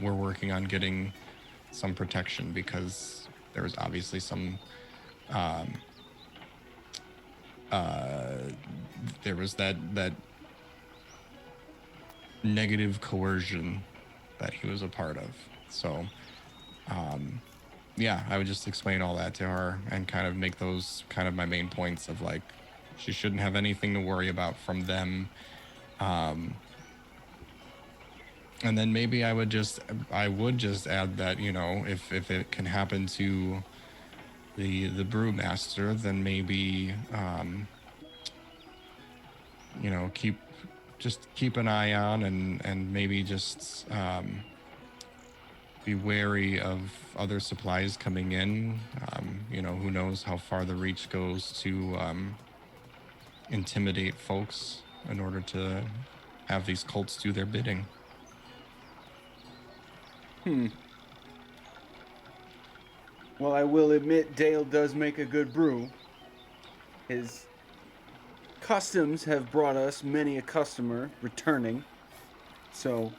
we're working on getting some protection because there was obviously some there was that negative coercion that he was a part of. So yeah, I would just explain all that to her and kind of make those kind of my main points of like she shouldn't have anything to worry about from them. And then maybe I would just add that, you know, if it can happen to the brewmaster, then maybe you know, keep an eye on and maybe just be wary of other supplies coming in. You know, who knows how far the reach goes to intimidate folks in order to have these cults do their bidding. Well, I will admit Dale does make a good brew. His customs have brought us many a customer returning. So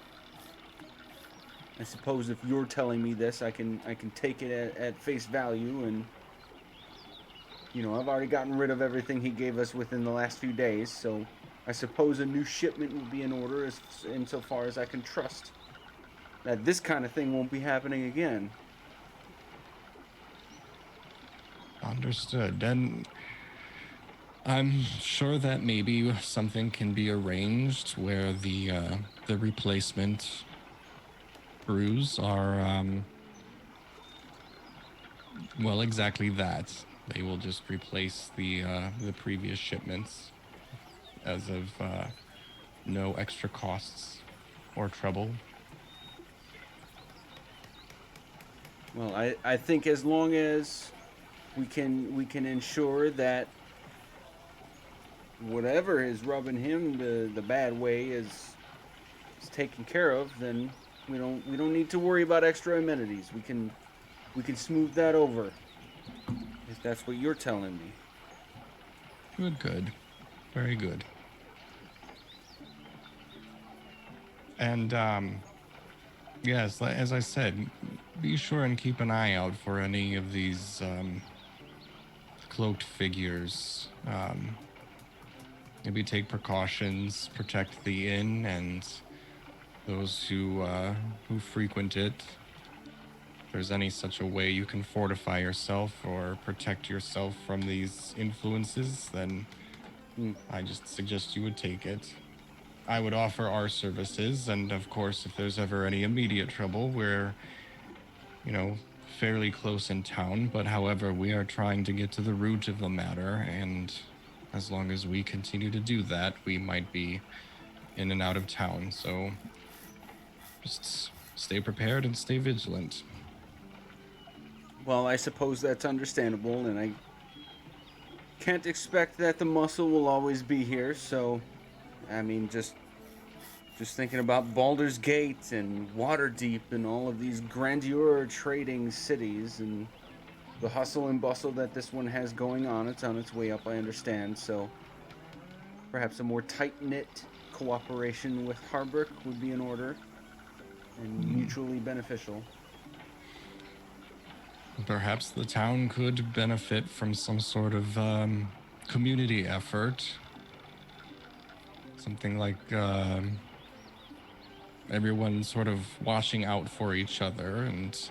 I suppose if you're telling me this, I can take it at face value, and you know, I've already gotten rid of everything he gave us within the last few days, so I suppose a new shipment will be in order as insofar as I can trust that this kind of thing won't be happening again. Understood. And I'm sure that maybe something can be arranged where the replacement brews are well, exactly that. They will just replace the previous shipments as of no extra costs or trouble. Well, I think as long as we can ensure that whatever is rubbing him the bad way is taken care of, then we don't need to worry about extra amenities. We can smooth that over. If that's what you're telling me. Good, good. Very good. And yes, as I said, be sure and keep an eye out for any of these cloaked figures. Maybe take precautions, protect the inn and those who frequent it. If there's any such a way you can fortify yourself or protect yourself from these influences, then I just suggest you would take it. I would offer our services, and of course, if there's ever any immediate trouble, we're, you know, fairly close in town, but however, we are trying to get to the root of the matter, and as long as we continue to do that, we might be in and out of town, so just stay prepared and stay vigilant. Well, I suppose that's understandable, and I can't expect that the muscle will always be here. So, I mean, just thinking about Baldur's Gate and Waterdeep and all of these grandeur trading cities and the hustle and bustle that this one has going on, it's on its way up. I understand. So, perhaps a more tight knit cooperation with Harbrick would be in order and mutually beneficial. Perhaps the town could benefit from some sort of community effort. Something like everyone sort of watching out for each other and,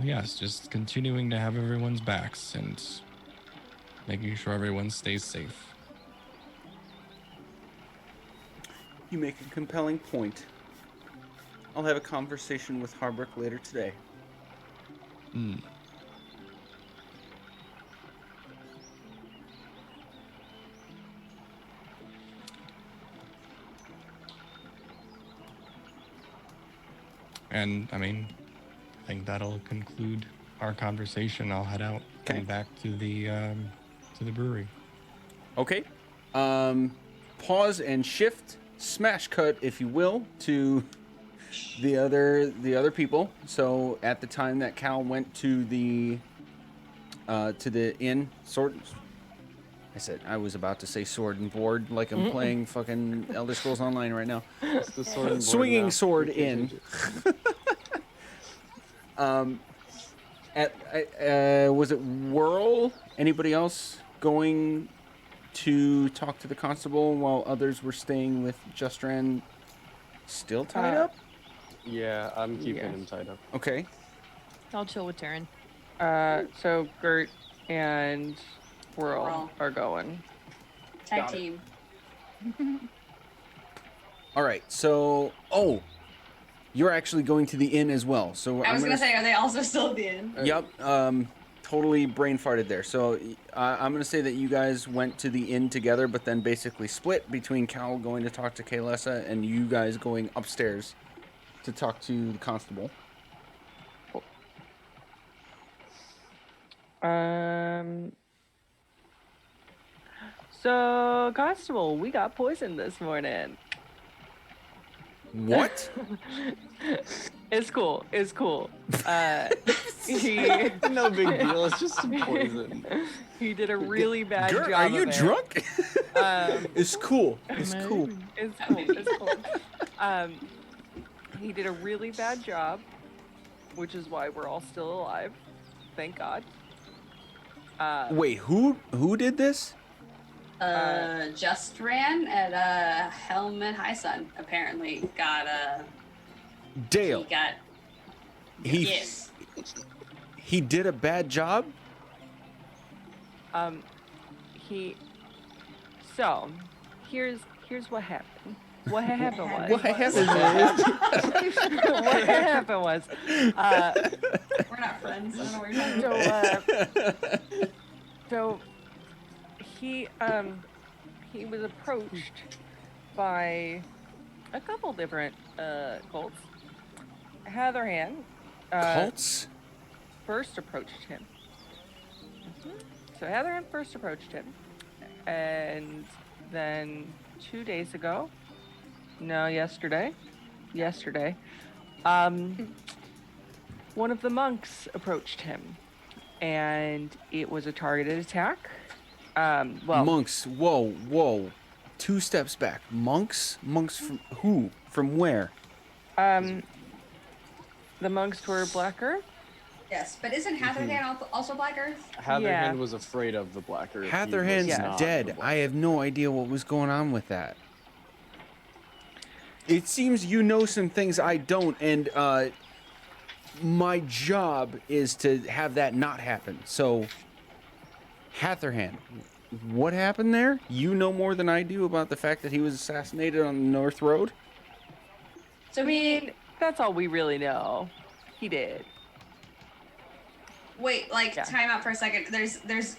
yes, just continuing to have everyone's backs and making sure everyone stays safe. You make a compelling point. I'll have a conversation with Harbrick later today. Hmm. And I mean, I think that'll conclude our conversation. I'll head out Okay. and back to the brewery. Okay. Pause and shift, smash cut, if you will, to the other people. So at the time that Cal went to the inn, I was about to say sword and board, like I'm playing fucking Elder Scrolls Online right now. It's the sword and board Swinging now. sword You can't in. change it. Was it Whirl? Anybody else going to talk to the constable while others were staying with Justran still tied up? Yeah, I'm keeping Yeah. him tied up. Okay. I'll chill with Taryn. So Gert and Whirl Whirl. are going. Tag Got it. team. All right. So, you're actually going to the inn as well. So I was I'm gonna say, are they also still at the inn? Yep. Totally brain farted there. So I'm gonna say that you guys went to the inn together, but then basically split between Cal going to talk to Kaylessa and you guys going upstairs to talk to the constable. So Constable, we got poisoned this morning. What? It's cool. It's cool. He No big deal. It's just some poison. he did a really bad Gert, job. are you of it. drunk? Um, It's cool. It's cool. It's cool. It's cool. He did a really bad job, which is why we're all still alive. Thank God. Wait, who did this? Just ran at Helmet High Sun. Apparently got Dale. he got He yes. he did a bad job? He. So, here's what happened. What happened was. What happened? what happened was. We're not friends. I don't know what you're talking about. So he was approached by a couple different cults. Hatherhand Cults? first approached him. So Hatherhand first approached him, and then 2 days ago, no, yesterday, one of the monks approached him, and it was a targeted attack. Monks. Whoa. 2 steps back. Monks? Monks from who? From where? The monks were Black Earth. Yes, but isn't Hatherhand also Black Earth? Hatherhand Yeah. was afraid of the Black Earth. He was Hatherhand's not the dead. Black I have no idea what was going on with that. It seems you know some things I don't, and my job is to have that not happen. So, Hatherhand, what happened there? You know more than I do about the fact that he was assassinated on the North Road? So I mean, that's all we really know. He did. wait, like Yeah. time out for a second. There's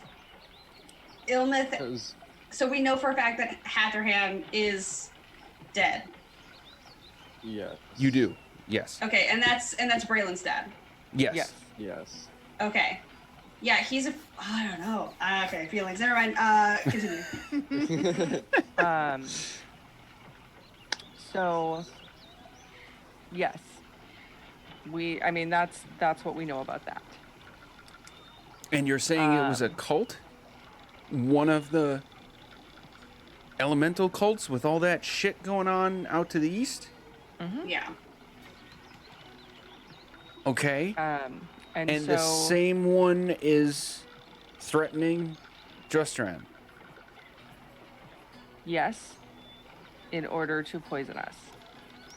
illness. It was- So we know for a fact that Hatherhand is dead. yeah. You do. Yes. Okay, and that's Braylon's dad. Yes. Yes. Yes. Okay. Yeah, he's I don't know. Okay, feelings. Never mind. Continue. So, yes, I mean, that's what we know about that. And you're saying it was a cult? One of the elemental cults with all that shit going on out to the east? Yeah. Okay. And And so, the same one is threatening Justran. yes, in order to poison us.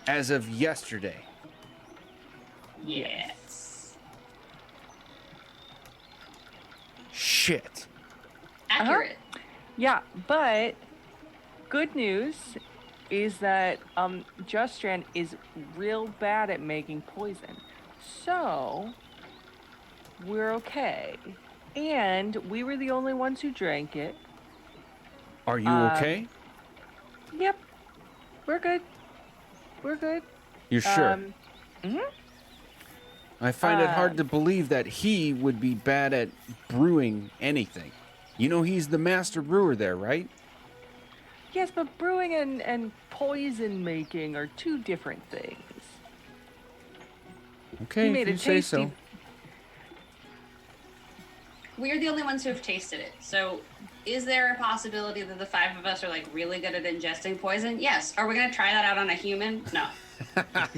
As of yesterday. Yes. Shit. Accurate. Yeah, but good news is that Just Strand is real bad at making poison. So we're okay. And we were the only ones who drank it. Are you okay? Yep. We're good. We're good. You're sure? Mhm. I find it hard to believe that he would be bad at brewing anything. You know he's the master brewer there, right? Yes, but brewing and poison making are two different things. Okay, He made if you it say tasty. so. We're the only ones who have tasted it. So, is there a possibility that the 5 of us are like really good at ingesting poison? Yes. Are we gonna try that out on a human? No.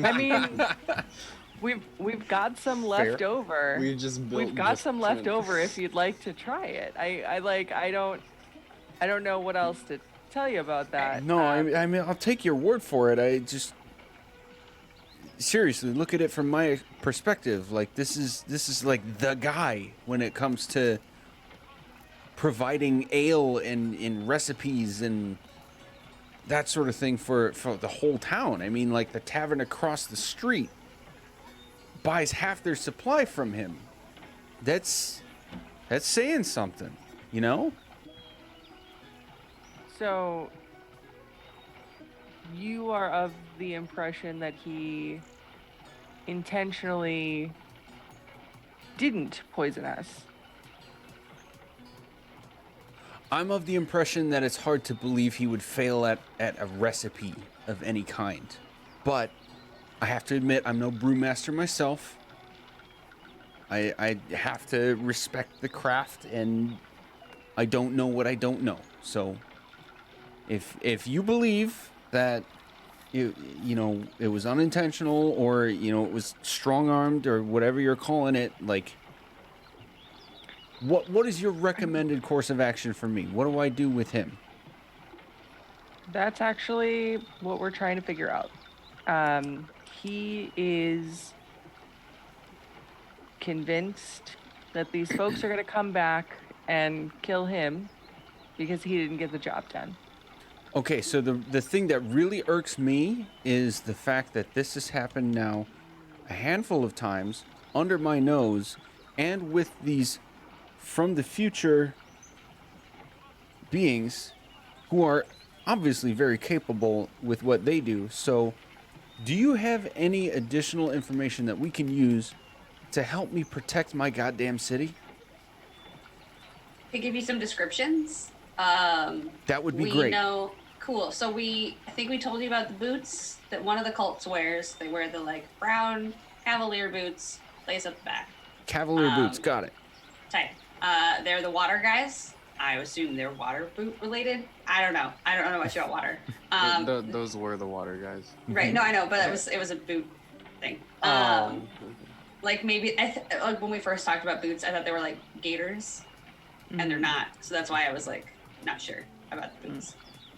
I mean, we've got some left Fair. over. We just built We've got some left different- over if you'd like to try it. I don't know what else to tell you about that. No, I mean I'll take your word for it. I just seriously look at it from my perspective. Like this is like the guy when it comes to providing ale and in recipes and that sort of thing for the whole town. I mean, like the tavern across the street buys half their supply from him. That's saying something, you know? So you are of the impression that he intentionally didn't poison us. I'm of the impression that it's hard to believe he would fail at a recipe of any kind. But I have to admit, I'm no brewmaster myself. I have to respect the craft, and I don't know what I don't know. So if you believe that you know it was unintentional, or you know it was strong-armed, or whatever you're calling it, like what is your recommended course of action for me? What do I do with him? That's actually what we're trying to figure out. He is convinced that these folks are going to come back and kill him because he didn't get the job done. Okay, so the thing that really irks me is the fact that this has happened now a handful of times under my nose, and with these from the future beings who are obviously very capable with what they do. So, do you have any additional information that we can use to help me protect my goddamn city? To give you some descriptions. That would be we great. know. Cool. So I think we told you about the boots that one of the cults wears. They wear the like brown cavalier boots, lace up the back. Cavalier boots, got it. Tight. They're the water guys. I assume they're water boot related. I don't know. I don't know much about water. Those were the water guys. Right. No, I know, but it was a boot thing. Like maybe like when we first talked about boots, I thought they were like gaiters, and they're not. So that's why I was like not sure about the boots.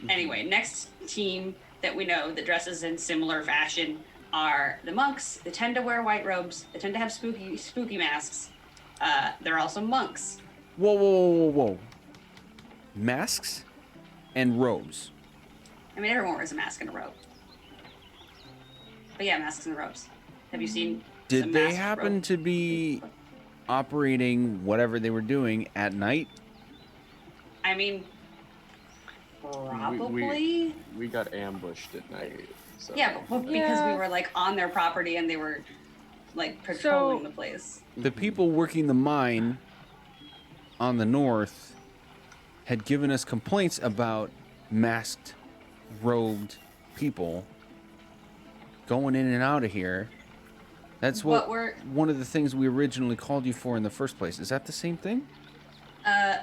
Anyway, next team that we know that dresses in similar fashion are the monks. They tend to wear white robes. They tend to have spooky masks. They're also monks. Whoa. Masks and robes. I mean, everyone wears a mask and a robe. But yeah, masks and robes. Have you seen? Did some they masked happen robe? to be operating whatever they were doing at night? I mean, probably. We got ambushed at night. So. Yeah, but because we Yeah. were like on their property and they were like patrolling So- the place. The people working the mine on the north had given us complaints about masked, robed people going in and out of here. That's What what we're- one of the things we originally called you for in the first place. Is that the same thing?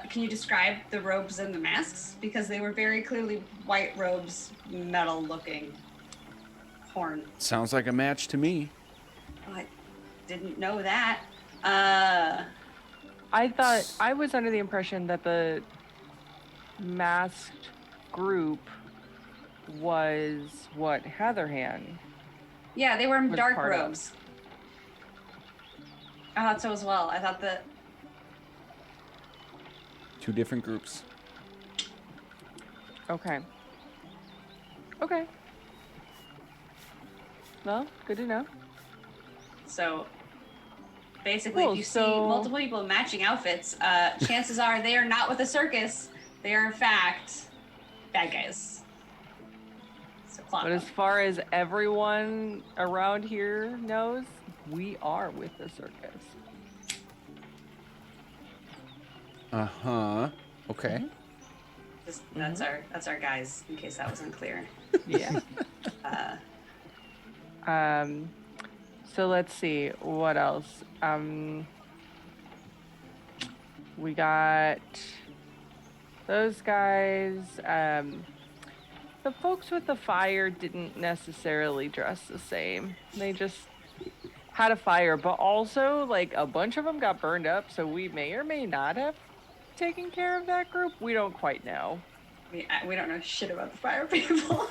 Can you describe the robes and the masks? Because they were very clearly white robes, metal looking. Horn. Sounds like a match to me. Oh, I didn't know that. I was under the impression that the masked group was what Heatherhan. Yeah, they were Was dark part of. robes. I thought so as well. I thought that. Two different groups. Okay. Okay. Well, good to know. So basically, Cool, if you see so- multiple people in matching outfits, chances are they are not with a circus. They are in fact bad guys. So clock But as them. far as everyone around here knows, we are with the circus. Uh-huh. Okay. That's our guys. In case that wasn't clear. Yeah. So let's see what else. We got those guys. The folks with the fire didn't necessarily dress the same. They just had a fire, but also like a bunch of them got burned up, so we may or may not have taken care of that group. We don't quite know. We don't know shit about the fire people.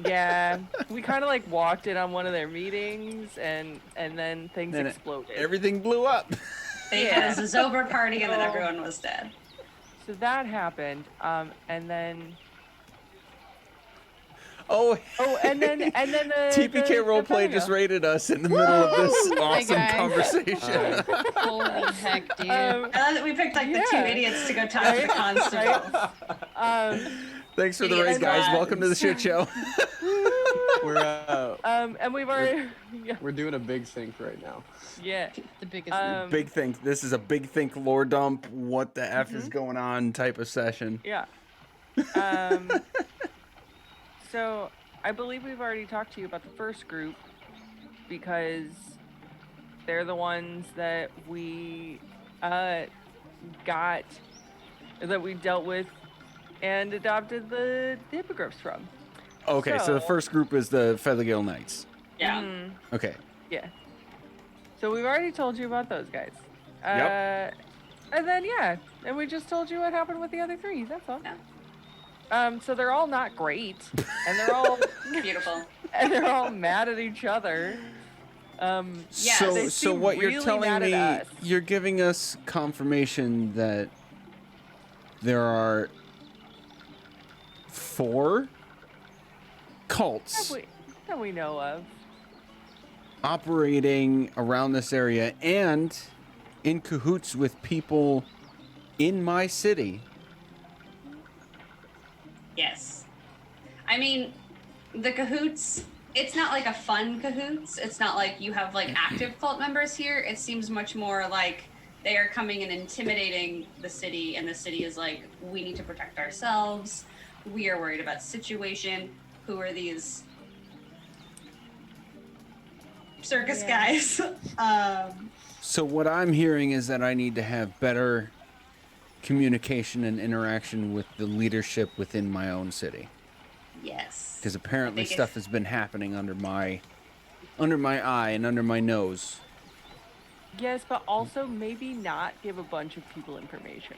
Yeah, we kind of like walked in on one of their meetings, and then things Then exploded. everything blew up. They had a Zober party and then everyone was dead. So that happened, and then Oh, and then the TPK the roleplay just fire. raided us in the middle of this awesome guys. conversation. Holy heck, dude. I love that we picked like the two Yeah. idiots to go talk to the constable. Thanks for the Idiots raid, guys. lads. Welcome to the shit show. We're And we've already yeah, we're doing a big think right now. yeah. The biggest. Big think. This is a big think lore dump. What the F is going on type of session. Yeah. So I believe we've already talked to you about the first group because they're the ones that we got that we dealt with and adopted the hippogriffs from. Okay, so the So- first group is the Feathergale Knights. Yeah. Mhm. Okay. Yeah. So we've already told you about those guys. Yep. And then yeah, and we just told you what happened with the other three. That's all. Yeah. So they're all not great, and they're all Beautiful. and they're all mad at each other. Yes. So, They so seem what you're really telling mad me, at us. you're giving us confirmation that there are 4 cults that we know of. operating around this area and in cahoots with people in my city. Yes. I mean, the cahoots, it's not like a fun cahoots. It's not like you have like active cult members here. It seems much more like they are coming and intimidating the city, and the city is like, we need to protect ourselves. We are worried about the situation. Who are these circus guys? So what I'm hearing is that I need to have better communication and interaction with the leadership within my own city. Yes. Because apparently I think stuff if- has been happening under my eye and under my nose. Yes, but also maybe not give a bunch of people information.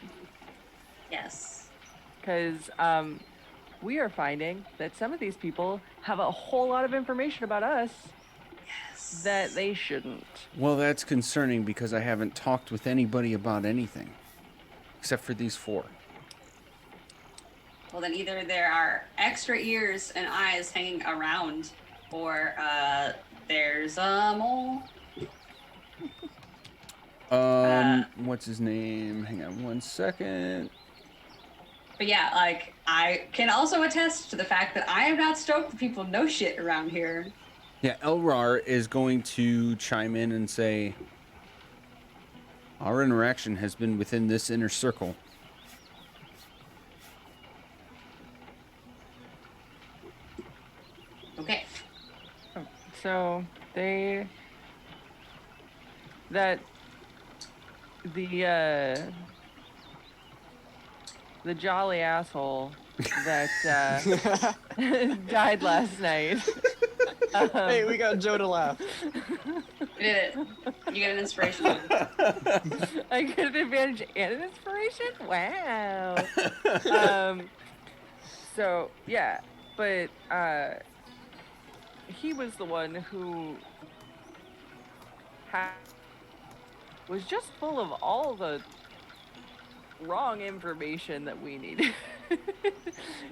Yes. Because we are finding that some of these people have a whole lot of information about us Yes. that they shouldn't. Well, that's concerning because I haven't talked with anybody about anything. Except for these 4. Well, then either there are extra ears and eyes hanging around, or there's a mole. What's his name? Hang on one second. But yeah, like, I can also attest to the fact that I have not stoked the people know shit around here. Yeah, Elrar is going to chime in and say, our interaction has been within this inner circle. Okay. So the jolly asshole that died last night. Hey, we got Joe to laugh. We did it. You get an inspiration. I get an advantage and an inspiration. Wow. So yeah, but he was the one who was just full of all the wrong information that we needed.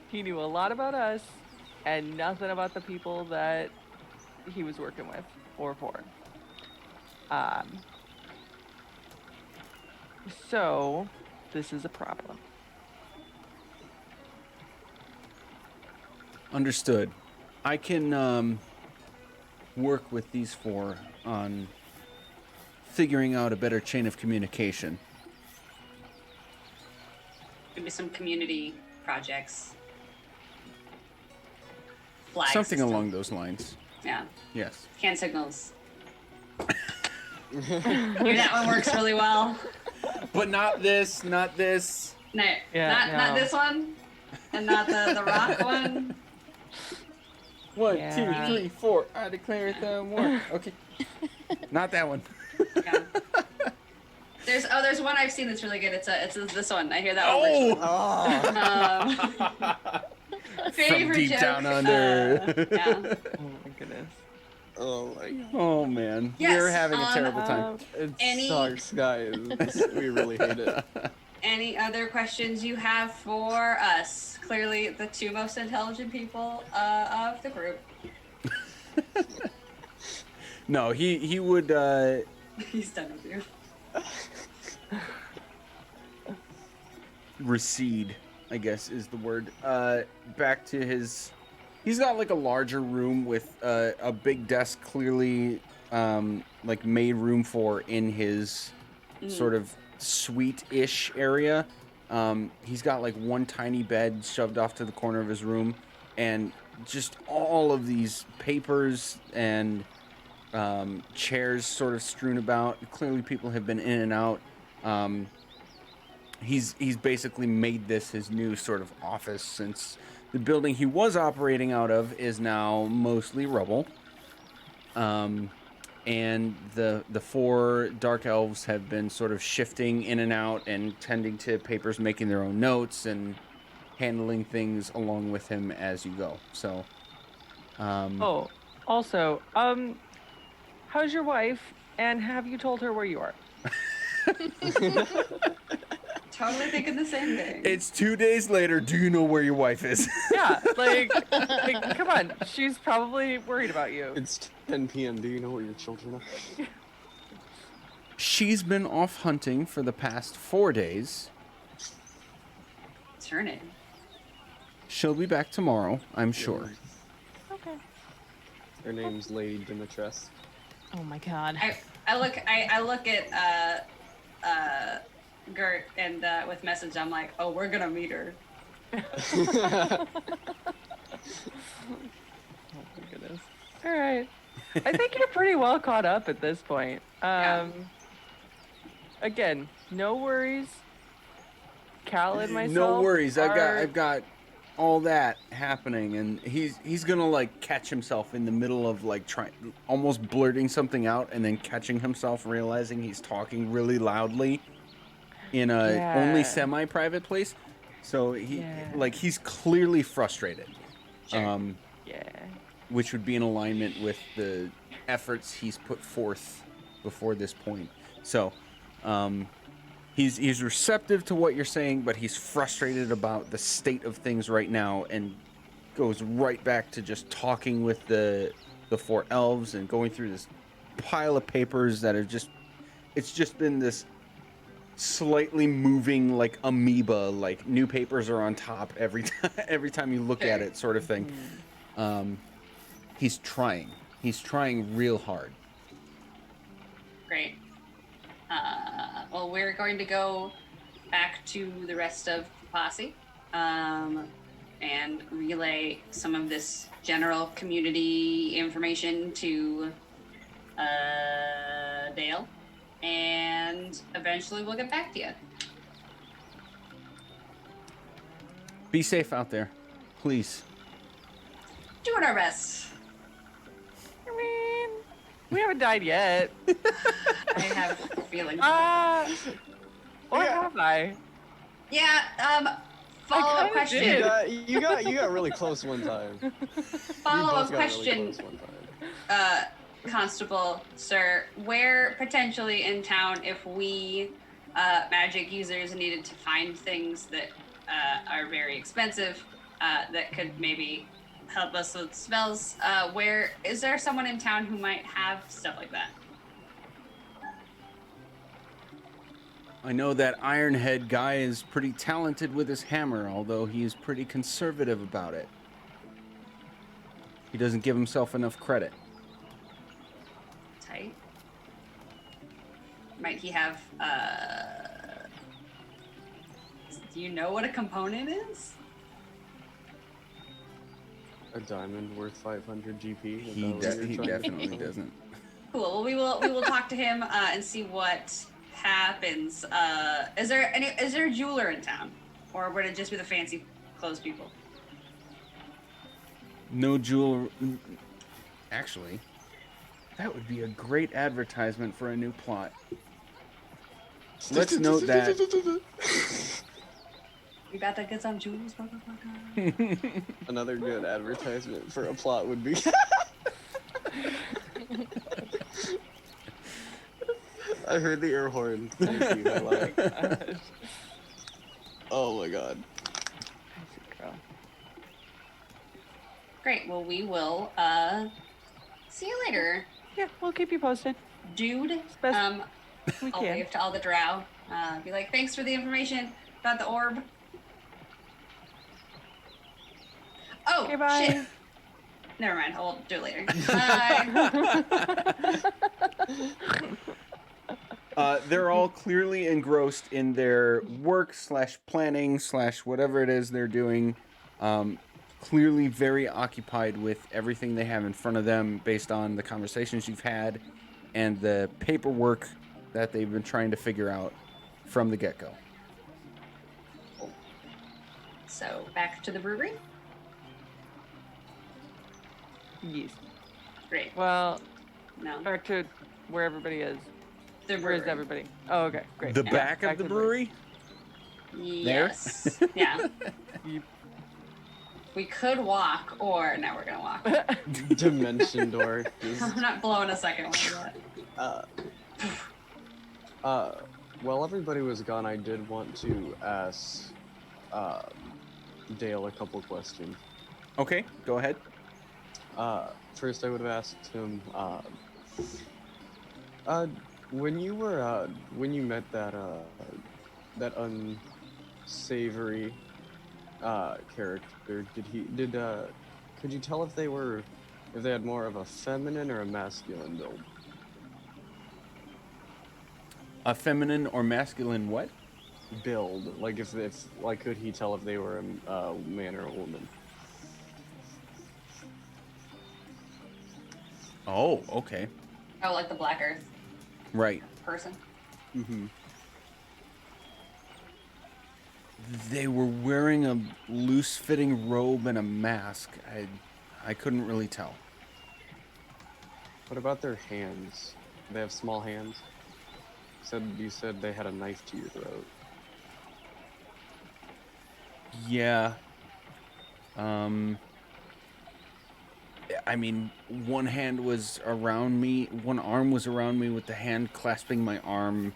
He knew a lot about us and nothing about the people that he was working with or for. Um, so this is a problem. Understood. I can work with these four on figuring out a better chain of communication. Maybe some community projects. Flag Something system. along those lines. Yeah. Yes. Hand signals. Maybe that one works really well. But not this, not this. No, Yeah, not no. this one, and not the rock one. 1, Yeah. 2, 3, 4. I declare it the war. Okay. Not that one. Yeah. There's one I've seen that's really good. It's this one. I hear that one. works really well. Oh! Favorite deep joke. down under. Yeah. Oh my goodness. Oh my god. Oh man, Yes, we're having a terrible time. It Any- sucks, guys. We really hate it. Any other questions you have for us? Clearly, the two most intelligent people of the group. No, he would He's done with you. recede, I guess is the word. Back to his. He's got like a larger room with a big desk, clearly like made room for in his sort of suite-ish area. He's got like one tiny bed shoved off to the corner of his room, and just all of these papers and chairs sort of strewn about. Clearly, people have been in and out. He's basically made this his new sort of office, since the building he was operating out of is now mostly rubble. And the four dark elves have been sort of shifting in and out and tending to papers, making their own notes and handling things along with him as you go. So, Oh, also, how's your wife? And have you told her where you are? Totally thinking the same thing. it's 2 days later. Do you know where your wife is? Yeah, like come on. She's probably worried about you. It's 10 p.m. Do you know where your children are? She's been off hunting for the past 4 days. What's her name? She'll be back tomorrow, I'm sure. Okay. Her name's Lady Demetress. Oh my god. I look at Gert and with message. I'm like, oh, we're gonna meet her. Oh my goodness. All right. I think you're pretty well caught up at this point. Yeah. Again, no worries. Cal and myself. No worries. are- I've got all that happening, and he's gonna like catch himself in the middle of like almost blurting something out, and then catching himself realizing he's talking really loudly in a Yeah. only semi-private place. So he's clearly frustrated. Sure. Yeah. Which would be in alignment with the efforts he's put forth before this point. So, he's receptive to what you're saying, but he's frustrated about the state of things right now, and goes right back to just talking with the four elves and going through this pile of papers that are it's just been this slightly moving like amoeba, like new papers are on top every time you look at it, sort of thing. He's trying real hard. Great. Well, we're going to go back to the rest of the posse and relay some of this general community information to Dale, and eventually we'll get back to you. Be safe out there, please. Doing our best. I mean, we haven't died yet. I have feelings. Or have I? Yeah. Follow-up kinda question. did. You got really close one time. Follow-up You both got question. Really close one time. Constable, sir, where potentially in town, if we magic users needed to find things that are very expensive, that could maybe help us with spells. Where is there someone in town who might have stuff like that? I know that Ironhead guy is pretty talented with his hammer, although he is pretty conservative about it. He doesn't give himself enough credit. Tight. Might he have? Do you know what a component is? A diamond worth 500 GP. Is He, that what you're he trying to definitely say? doesn't. Cool. Well, we will talk to him and see what happens. Is there a jeweler in town, or would it just be the fancy clothes people? No jewel. Actually, that would be a great advertisement for a new plot. Let's note that. You got to get some jewels, motherfucker. Another good advertisement for a plot would be. I heard the air horn. Thank you. I love it. Oh my god. Girl. Great. Well, we will see you later, Yeah, we'll keep you posted. dude. Best we I'll can. wave to all the drow. Be like, thanks for the information about the orb. Oh, Okay, bye. shit. Never mind. I'll do it later. Bye. They're all clearly engrossed in their work / planning / whatever it is they're doing. Clearly very occupied with everything they have in front of them based on the conversations you've had and the paperwork that they've been trying to figure out from the get-go. So back to the brewery. Yes. Great. Well, No, back to where everybody is. the Where is brewery. everybody? Oh, okay, great. The Yeah, back of the to brewery? Yes. Yeah. Yep. We could walk, or now we're gonna walk. Dimension door. I'm not blowing a second one yet. While everybody was gone, I did want to ask Dale a couple questions. Okay, go ahead. First, I would have asked him, when you were, when you met that, that unsavory, character, could you tell if they had more of a feminine or a masculine build? A feminine or masculine what? Build, like like, could he tell if they were a man or a woman? Oh, okay. Oh, like the Black Earth Right. person. Mm-hmm. They were wearing a loose-fitting robe and a mask. I couldn't really tell. What about their hands? They have small hands. You said they had a knife to your throat. Yeah. I mean, one hand was around me, one arm was around me with the hand clasping my arm.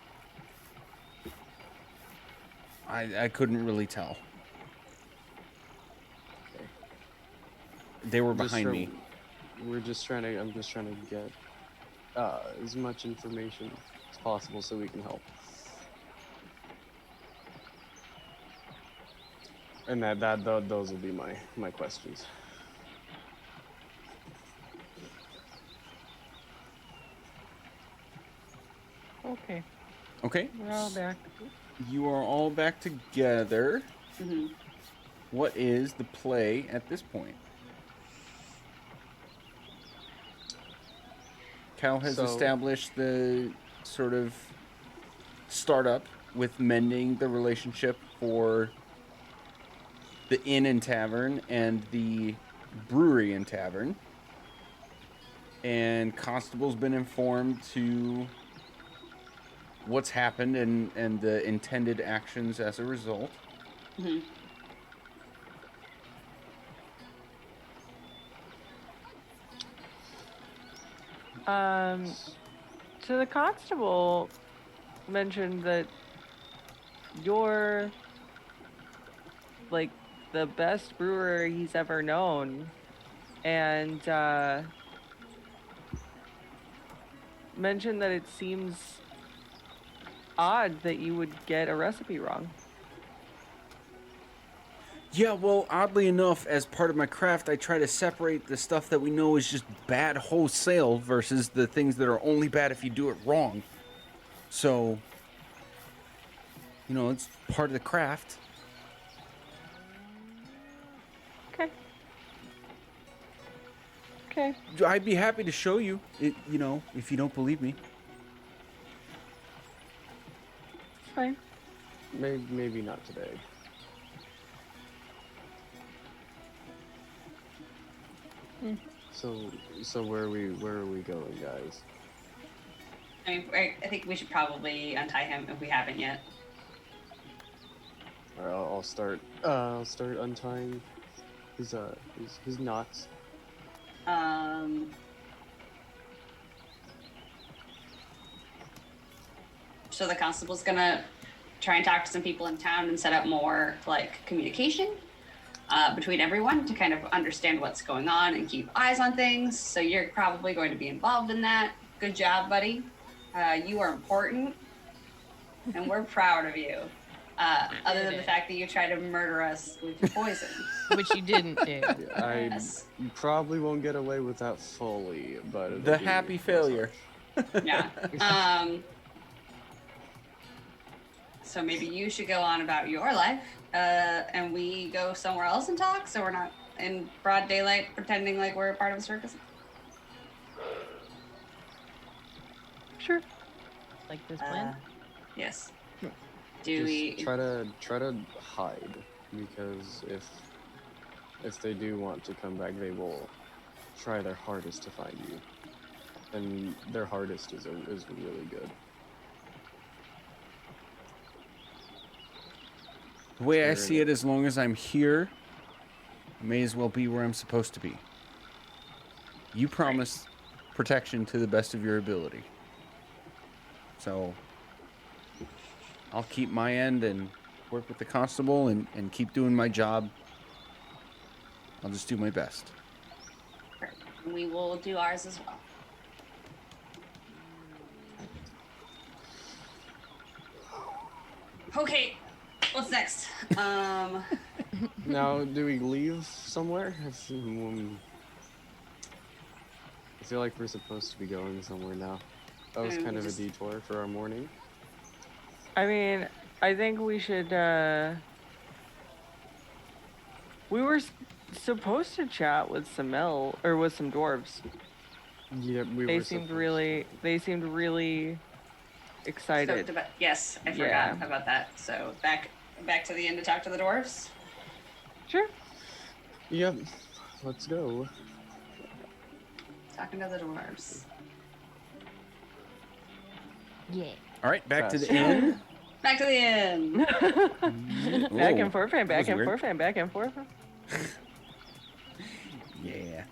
I couldn't really tell. Okay. They were Just behind from- me. I'm just trying to get as much information as possible so we can help. And those will be my questions. Okay, Okay. we're all back. You are all back together. Mm-hmm. What is the play at this point? Cal has So- established the sort of startup with mending the relationship for the inn and tavern and the brewery and tavern. And Constable's been informed to what's happened and the intended actions as a result. Mm-hmm. So the constable mentioned that you're like the best brewer he's ever known. and mention that it seems odd that you would get a recipe wrong. Yeah, well, oddly enough, as part of my craft, I try to separate the stuff that we know is just bad wholesale versus the things that are only bad if you do it wrong. So, it's part of the craft. Okay. Okay. I'd be happy to show you, if you don't believe me. It's fine. Maybe not today. So where are we going, guys? I mean, I think we should probably untie him if we haven't yet. All right, I'll start. I'll start untying his knots. So the constable's gonna try and talk to some people in town and set up more communication between everyone to kind of understand what's going on and keep eyes on things. So you're probably going to be involved in that. Good job, buddy. You are important, and we're proud of you. Other than the fact that you tried to murder us with your poison. Which you didn't do. Yes. You probably won't get away with that fully, but it'll The be happy failure. Yeah. So maybe you should go on about your life, and we go somewhere else and talk, so we're not in broad daylight pretending like we're a part of a circus. Sure. Like this plan? Yes. Just Do we? try to hide, because if they do want to come back, they will try their hardest to find you, and their hardest is really good. The way I Fair see it, as long as I'm here, I may as well be where I'm supposed to be. You promised protection to the best of your ability. So, I'll keep my end and work with the constable and keep doing my job. I'll just do my best. We will do ours as well. Okay, what's next? Now, do we leave somewhere? I feel like we're supposed to be going somewhere now. That was kind of a detour for our morning. I mean, I think we should. We were supposed to chat with some with some dwarves. Yeah, They seemed really excited. Stoked about, yes, I forgot about that. So back to the inn to talk to the dwarves. Sure. Yep. Let's go. Talking to the dwarves. Yeah. All right, back to the Fast. inn. Back to the inn. Back Whoa, and forth and that back was and weird. forth and back and forth. Yeah.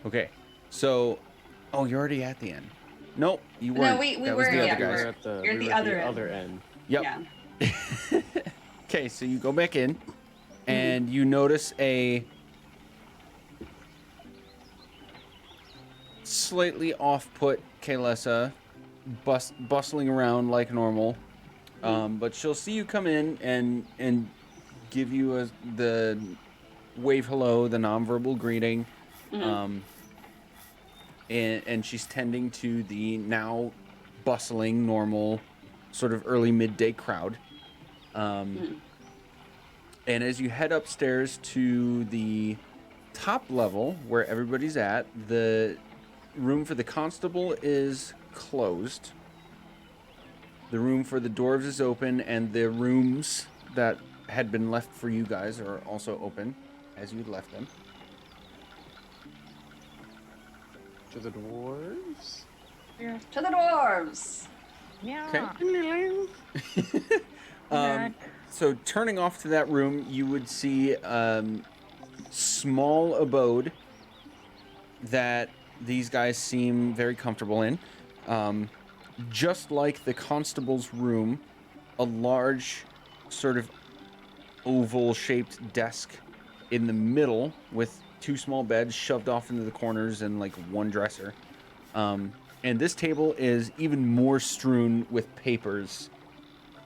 Okay, so, you're already at the end. Nope, you weren't. No, we That was were, the yeah, other we guys. were. At the, You're we the were at other the end. other end. Yep. Yeah. Okay, so you go back in, and you notice a slightly off-put Kaylessa bustling around like normal, but she'll see you come in and give you the wave hello, the nonverbal greeting, and she's tending to the now bustling, normal, sort of early midday crowd. And as you head upstairs to the top level where everybody's at, the room for the constable is closed. The room for the dwarves is open, and the rooms that had been left for you guys are also open as you left them. To the dwarves? Yeah. To the dwarves. Yeah. So turning off to that room, you would see small abode that these guys seem very comfortable in. Just like the constable's room, a large sort of oval-shaped desk in the middle with 2 small beds shoved off into the corners and like 1 dresser. And this table is even more strewn with papers,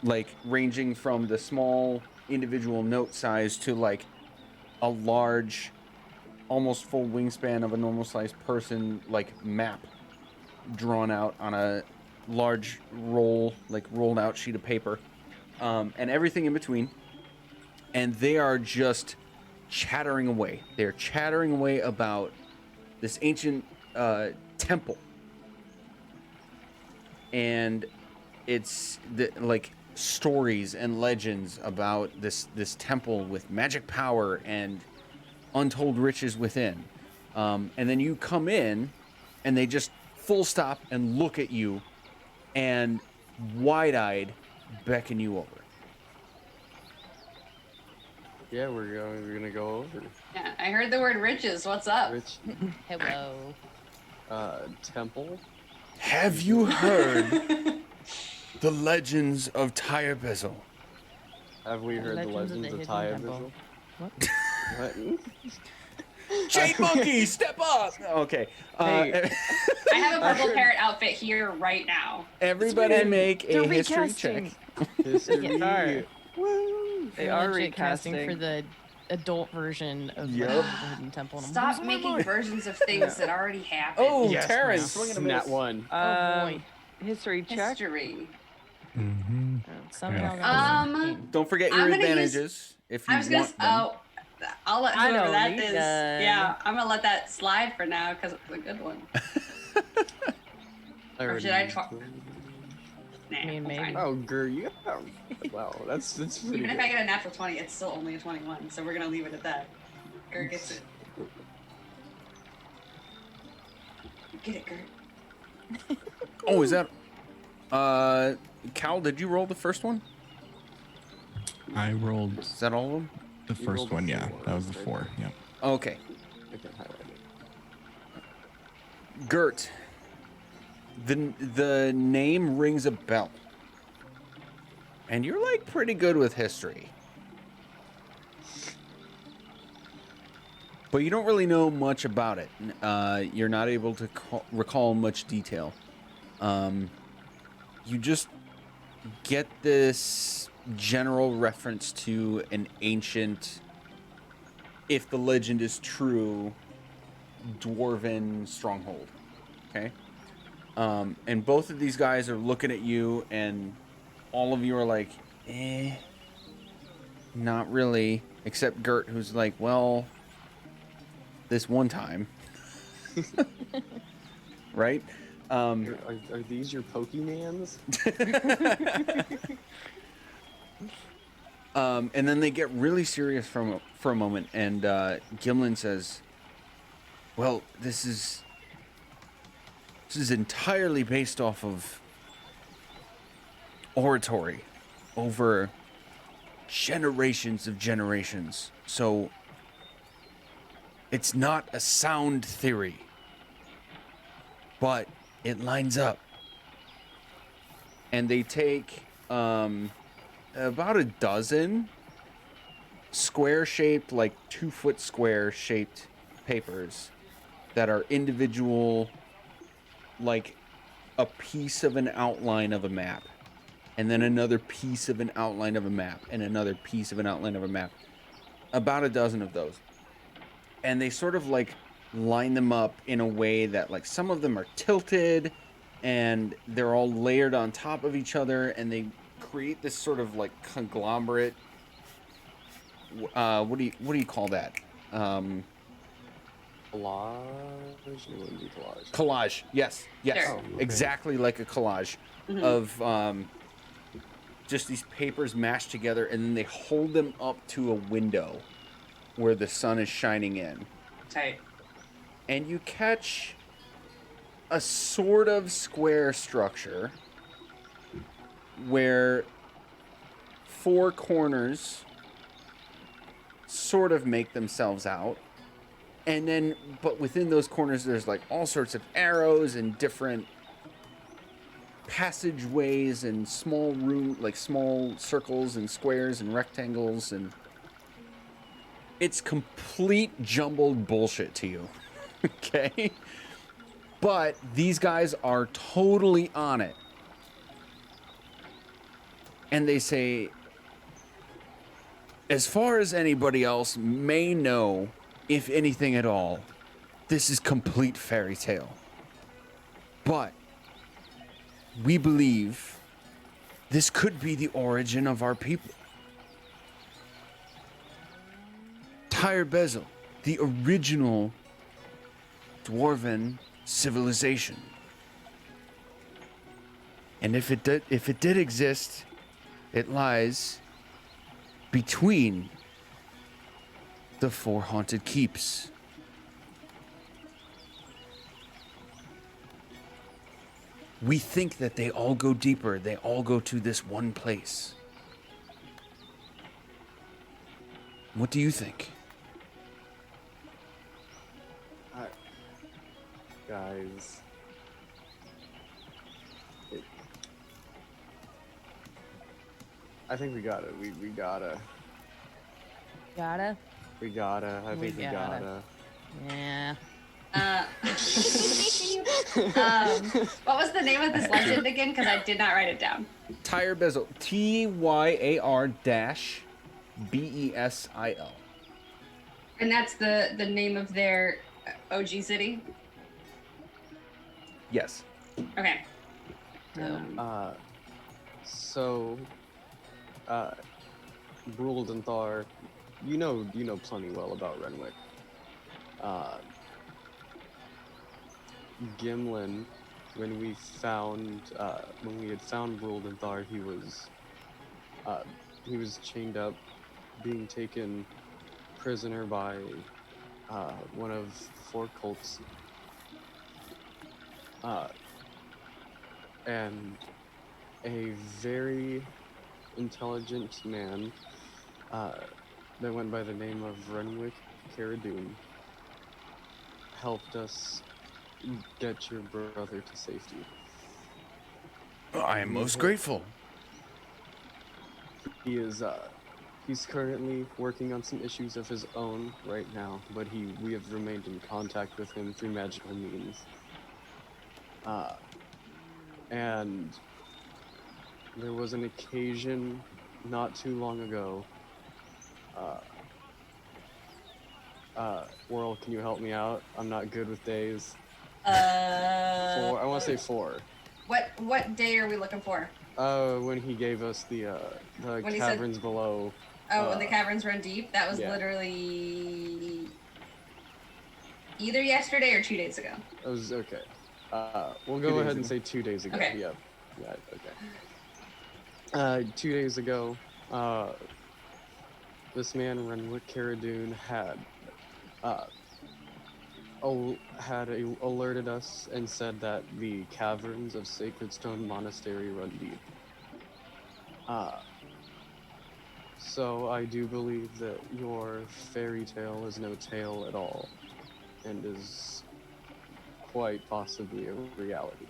like ranging from the small individual note size to like a large, almost full wingspan of a normal sized person, like map drawn out on a large rolled out sheet of paper, and everything in between. And they are just chattering away. They're chattering away about this ancient temple. And it's like stories and legends about this temple with magic power and untold riches within. And then you come in, and they just full stop and look at you, and wide-eyed beckon you over. Yeah, we're gonna go over. Yeah, I heard the word riches. What's up? Rich Hello. temple. Have you heard the legends of Tyre Bizzle? Have we heard the Legends of legends the of Tyre Hidden Temple. Vigil? What? What? Jade Monkey, step up! Okay. Hey. I have a purple parrot outfit here right now. Everybody make a They're history recasting. check. History. Sorry. Woo! They They're are legit casting recasting. for the adult version of Yep. Legends of the Hidden Temple. and I'm Stop losing my making mind. versions of things that already happened. Oh, Yes, Terrence, ma'am. swing and a miss. Nat one. Oh boy. History check. History. Mm-hmm. Somehow Yeah. that was insane. Don't forget your I'm gonna use- advantages if you I was gonna. want them. I'll let I whoever don't that need is. none. Yeah, I'm gonna let that slide for now because it's a good one. Or should I try? Nah, I mean, I'm maybe. fine. Oh, girl, you got. Wow, that's pretty Even if good. I get a natural 20, it's still only a 21, so we're gonna leave it at that. Gert gets it. Get it, Gert. Oh, is that... Cal, did you roll the first one? I rolled Is that all of them? the You first rolled one, yeah. four, That was the right? 4, yeah. Okay. I can highlight it. Gert, the name rings a bell. And you're, like, pretty good with history. But you don't really know much about it. You're not able to recall much detail. You just get this general reference to an ancient, if the legend is true, dwarven stronghold. Okay? And both of these guys are looking at you, and all of you are like, not really. Except Gert, who's like, well, this one time. Right? Are these your Pokemans? And then they get really serious for a moment, and Gimlin says, well, this is entirely based off of oratory over generations of generations. So it's not a sound theory, but it lines up. And they take about a dozen square-shaped, like 2-foot square-shaped papers that are individual, like a piece of an outline of a map, and then another piece of an outline of a map, and another piece of an outline of a map. About a dozen of those. And they sort of like line them up in a way that, like, some of them are tilted and they're all layered on top of each other, and they create this sort of like conglomerate. What do you call that? Collage? It wouldn't be collage. Collage. Yes. Yes. Sure. Oh, okay. Exactly like a collage of just these papers mashed together, and then they hold them up to a window where the sun is shining in. Tight. And you catch a sort of square structure where 4 corners sort of make themselves out. And then, but within those corners, there's like all sorts of arrows and different passageways and small room, like small circles and squares and rectangles, and It's complete jumbled bullshit to you. Okay? But these guys are totally on it. And they say, as far as anybody else may know, if anything at all, this is complete fairy tale. But we believe this could be the origin of our people. Tyre Bezel, the original dwarven civilization. And if it did exist, it lies between the 4 haunted keeps. We think that they all go deeper. They all go to this one place. What do you think? Guys. I think we got it. We gotta. Gotta? We gotta. I think we gotta. Yeah. What was the name of this legend again? Because I did not write it down. Tyre Bezel. Tyar-Besil. And that's the name of their OG city? Yes. Okay. Bruld and Thar, you know plenty well about Renwick. Gimlin, when we had found Bruld and Thar, he was chained up, being taken prisoner by one of 4 cults. And a very intelligent man that went by the name of Renwick Caradun helped us get your brother to safety. I am most grateful. He is he's currently working on some issues of his own right now, but we have remained in contact with him through magical means. And there was an occasion not too long ago. Worrell, can you help me out? I'm not good with days. 4. I want to say 4. What day are we looking for? When he gave us the When he caverns below. Oh, when the caverns run deep? That was yeah. literally either yesterday or 2 days ago. It was okay. We'll go ahead and say 2 days ago. Okay. Yep. Yeah, okay. 2 days ago, this man, Renwick Caradun, had alerted us and said that the caverns of Sacred Stone Monastery run deep. So I do believe that your fairy tale is no tale at all, and is quite possibly a reality.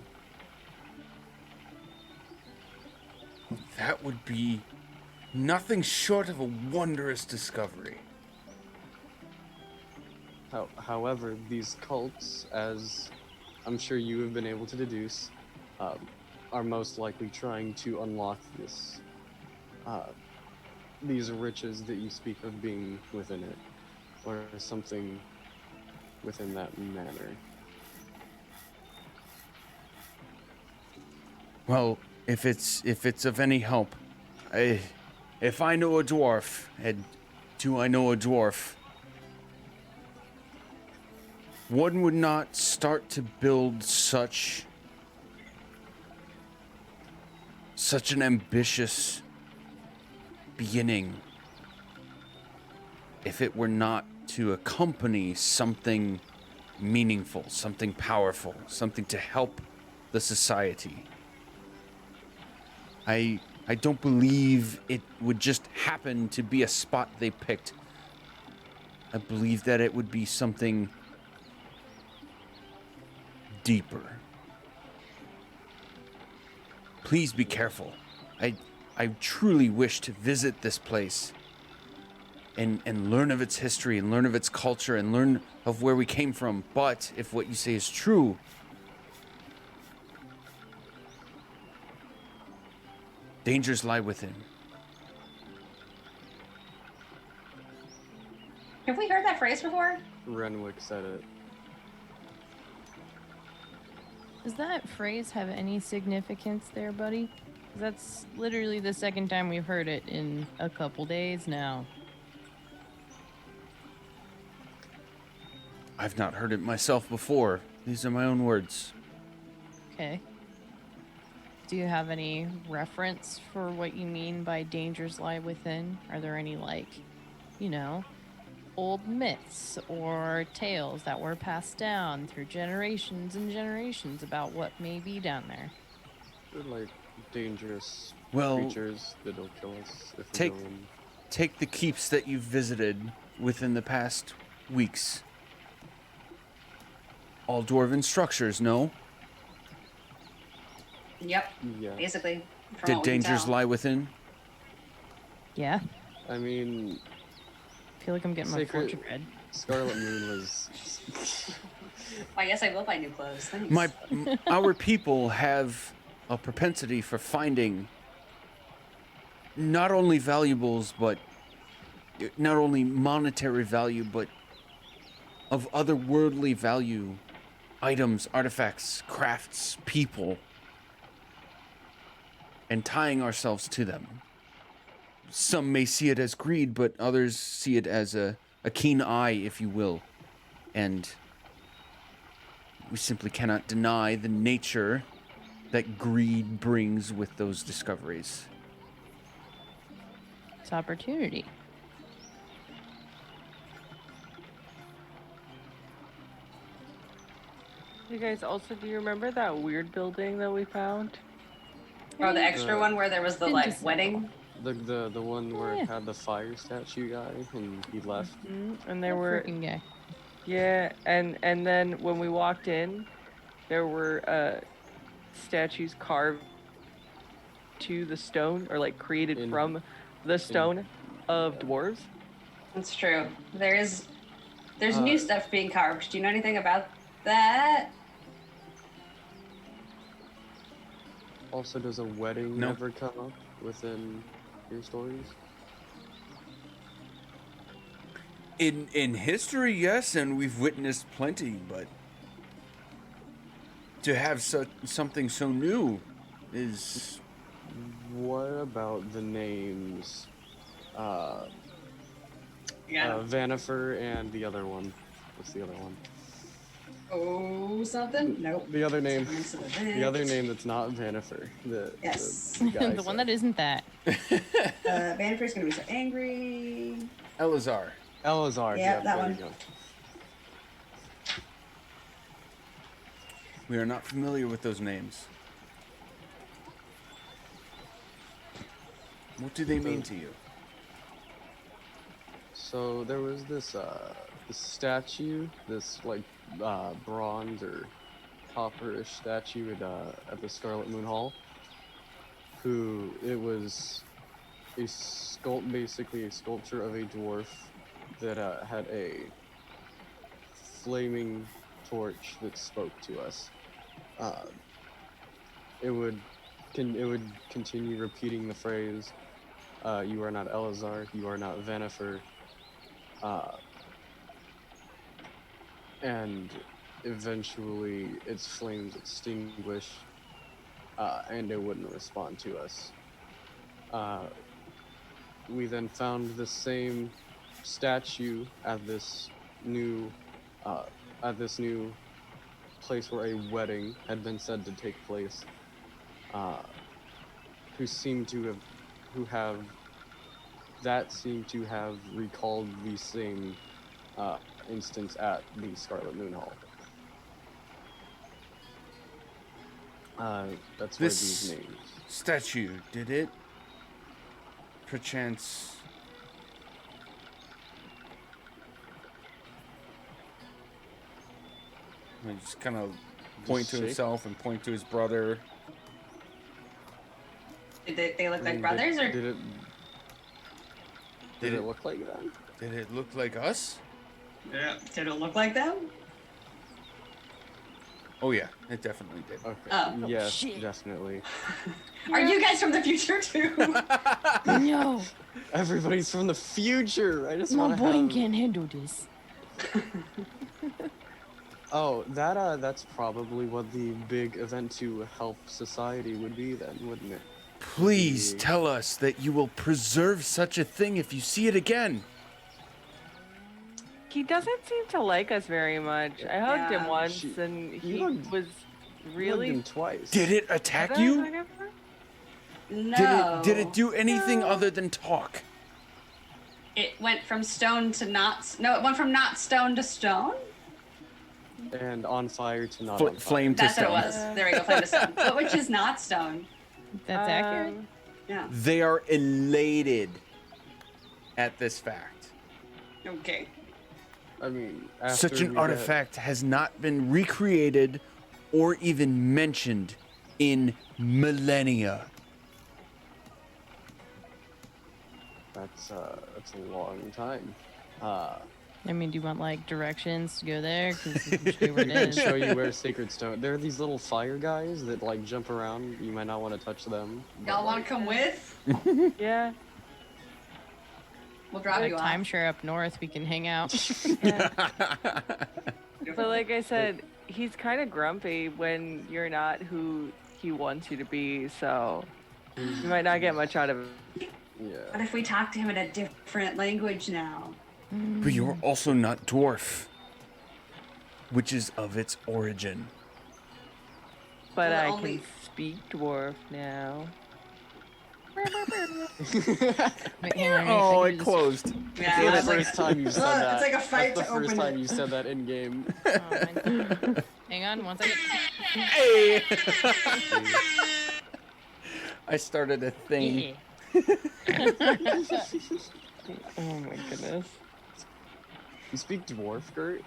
That would be nothing short of a wondrous discovery. However, these cults, as I'm sure you have been able to deduce, are most likely trying to unlock these riches that you speak of being within it, or something within that manner. Well, if it's of any help, if I know a dwarf, and do I know a dwarf, one would not start to build such an ambitious beginning if it were not to accompany something meaningful, something powerful, something to help the society. I don't believe it would just happen to be a spot they picked. I believe that it would be something deeper. Please be careful. I truly wish to visit this place. and learn of its history and learn of its culture and learn of where we came from. But if what you say is true, dangers lie within. Have we heard that phrase before? Renwick said it. Does that phrase have any significance there, buddy? 'Cause that's literally the second time we've heard it in a couple days now. I've not heard it myself before. These are my own words. Okay. Do you have any reference for what you mean by dangers lie within? Are there any, like, you know, old myths or tales that were passed down through generations and generations about what may be down there? They're like dangerous Well, creatures that'll kill us if we take- go in. Take the keeps that you've visited within the past weeks. All dwarven structures, no? Yep. Yeah. Basically. from Did what we can dangers tell. ly within? Yeah? I mean, I feel like I'm getting my Sacred- fortune read. Scarlet Moon was. I guess I will buy new clothes. Thanks. Our people have a propensity for finding not only valuables, but not only monetary value, but of otherworldly value, items, artifacts, crafts, people, and tying ourselves to them. Some may see it as greed, but others see it as a keen eye, if you will. And we simply cannot deny the nature that greed brings with those discoveries. It's opportunity. You guys also, do you remember that weird building that we found? Oh, the extra one where there was the like Interesting. wedding. The one where Yeah. it had the fire statue guy and he left. And there were, Freaking guy. yeah, and then when we walked in, there were statues carved to the stone, or like created In- from the stone of dwarves. That's true. There's Uh, new stuff being carved. Do you know anything about that? Also, does a wedding No. ever come up within your stories? In history, yes, and we've witnessed plenty, but to have something so new is What about the names? Yeah. Vanifer and the other one. What's the other one? Oh, something? Nope. The other name. Silence of the The other Village. name that's not Vanifer. Yes. The, guy The one said. that isn't that. Vanifer's gonna be so angry. Elazar. Elazar. Yeah, yep, that there one. you go. We are not familiar with those names. What do they mean to you? So there was this statue, this like bronze or copperish statue at the Scarlet Moon Hall. Who it was basically a sculpture of a dwarf that had a flaming torch that spoke to us. It would continue repeating the phrase, "You are not Elazar, you are not Vanifer." And eventually its flames extinguish, and it wouldn't respond to us. We then found the same statue at this new place where a wedding had been said to take place. Who seemed to have recalled the same instance at the Scarlet Moon Hall. That's where This- these names. Statue, did it perchance I just kind of point to shake? himself and point to his brother. Did they look I like mean, brothers, or did it Did it- look like that? Did it look like us? Yeah. Did it look like them? Oh yeah, it definitely did. Okay. Oh. Yes, shit. definitely. Are you guys from the future too? No, Everybody's from the future. I just my want to brain have. can't handle this. Oh, that's probably what the big event to help society would be then, wouldn't it? Please The- tell us that you will preserve such a thing if you see it again. He doesn't seem to like us very much. I hugged him Yeah. once, She- and you he hugged- was You hugged really. him twice. Did it Did attack I you? hug him first? No. Did it do anything No. other than talk? It went from stone to not. No, it went from not stone to stone. And on fire to not Fl- on fire. flame to That's what it stone. was. There we go. Flame to stone. But which is not stone. That's accurate. Yeah. They are elated at this fact. Okay. I mean, Such after an we get- artifact has not been recreated or even mentioned in millennia. That's a long time. I mean, do you want like directions to go there? Because we can show you where it I can is. show you where Sacred Stone. There are these little fire guys that like jump around. You might not want to touch them. but, Y'all want like, to come with? Yeah. We'll drop you off. Timeshare up north, we can hang out. But like I said, he's kind of grumpy when you're not who he wants you to be, so you might not get much out of it. What Yeah. if we talk to him in a different language now? But you're also not dwarf, which is of its origin. But Well, I only- can speak dwarf now. Wait, hang on, Oh, I it can just- closed. Yeah, the that's first time you said that. It's like a fight That's to the first open time it. you said that in game. Oh, hang on, one second. Hey! I started a thing. Oh my goodness. You speak dwarf, Gert?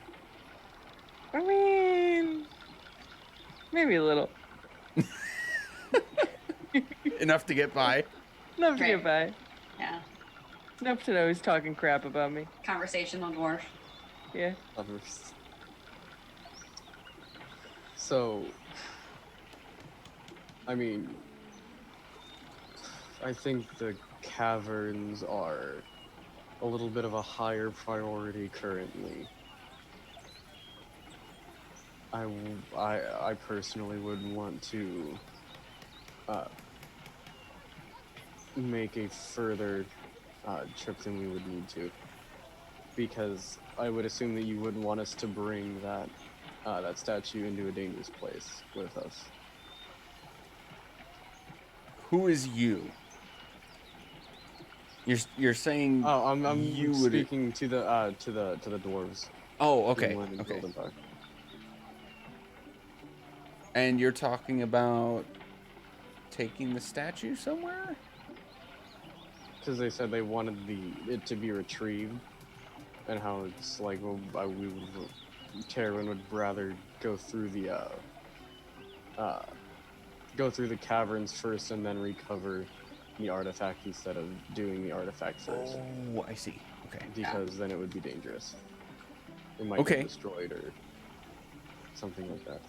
I mean, maybe a little. Enough to get by. Enough to Right. get by. Yeah. Enough to know he's talking crap about me. Conversational dwarf. Yeah. Others. So, I mean, I think the caverns are a little bit of a higher priority currently. I personally would want to make a further trip than we would need to, because I would assume that you wouldn't want us to bring that that statue into a dangerous place with us. Who is you? You're saying Oh, I'm you would. speaking to the dwarves. Oh, in okay, London okay. Golden Park. And you're talking about taking the statue somewhere? Because they said they wanted it to be retrieved, and how it's like, well, Terwin would rather go through the caverns first and then recover the artifact instead of doing the artifact first, Oh, I see. Okay. because then it would be dangerous. It might Okay. get destroyed or something like that.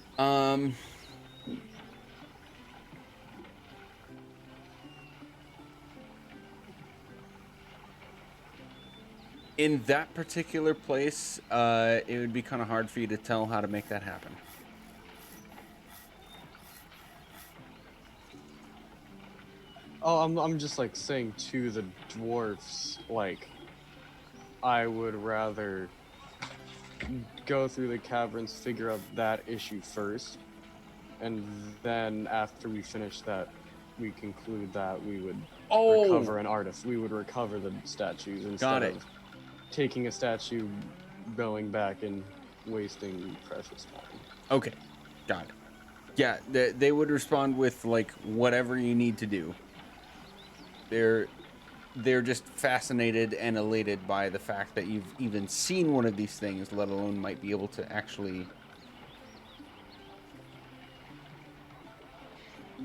In that particular place, it would be kind of hard for you to tell how to make that happen. Oh, I'm just like saying to the dwarfs, like, I would rather go through the caverns, figure out that issue first, and then after we finish that, we conclude that we would recover an artifact. We would recover the statues Got instead it. of taking a statue, going back and wasting precious time. Okay, got it. Yeah, they would respond with like whatever you need to do. They're just fascinated and elated by the fact that you've even seen one of these things, let alone might be able to actually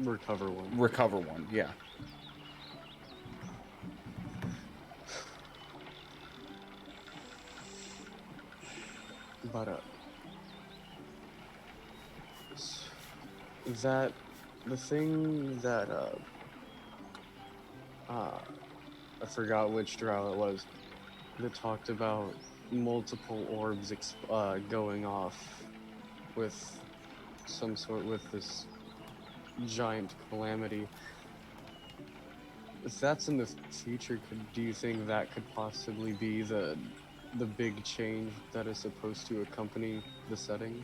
Recover one. recover one. Yeah. But that the thing that I forgot which drow it was that talked about multiple orbs going off with some sort with this giant calamity. If that's in the future, do you think that could possibly be the big change that is supposed to accompany the setting?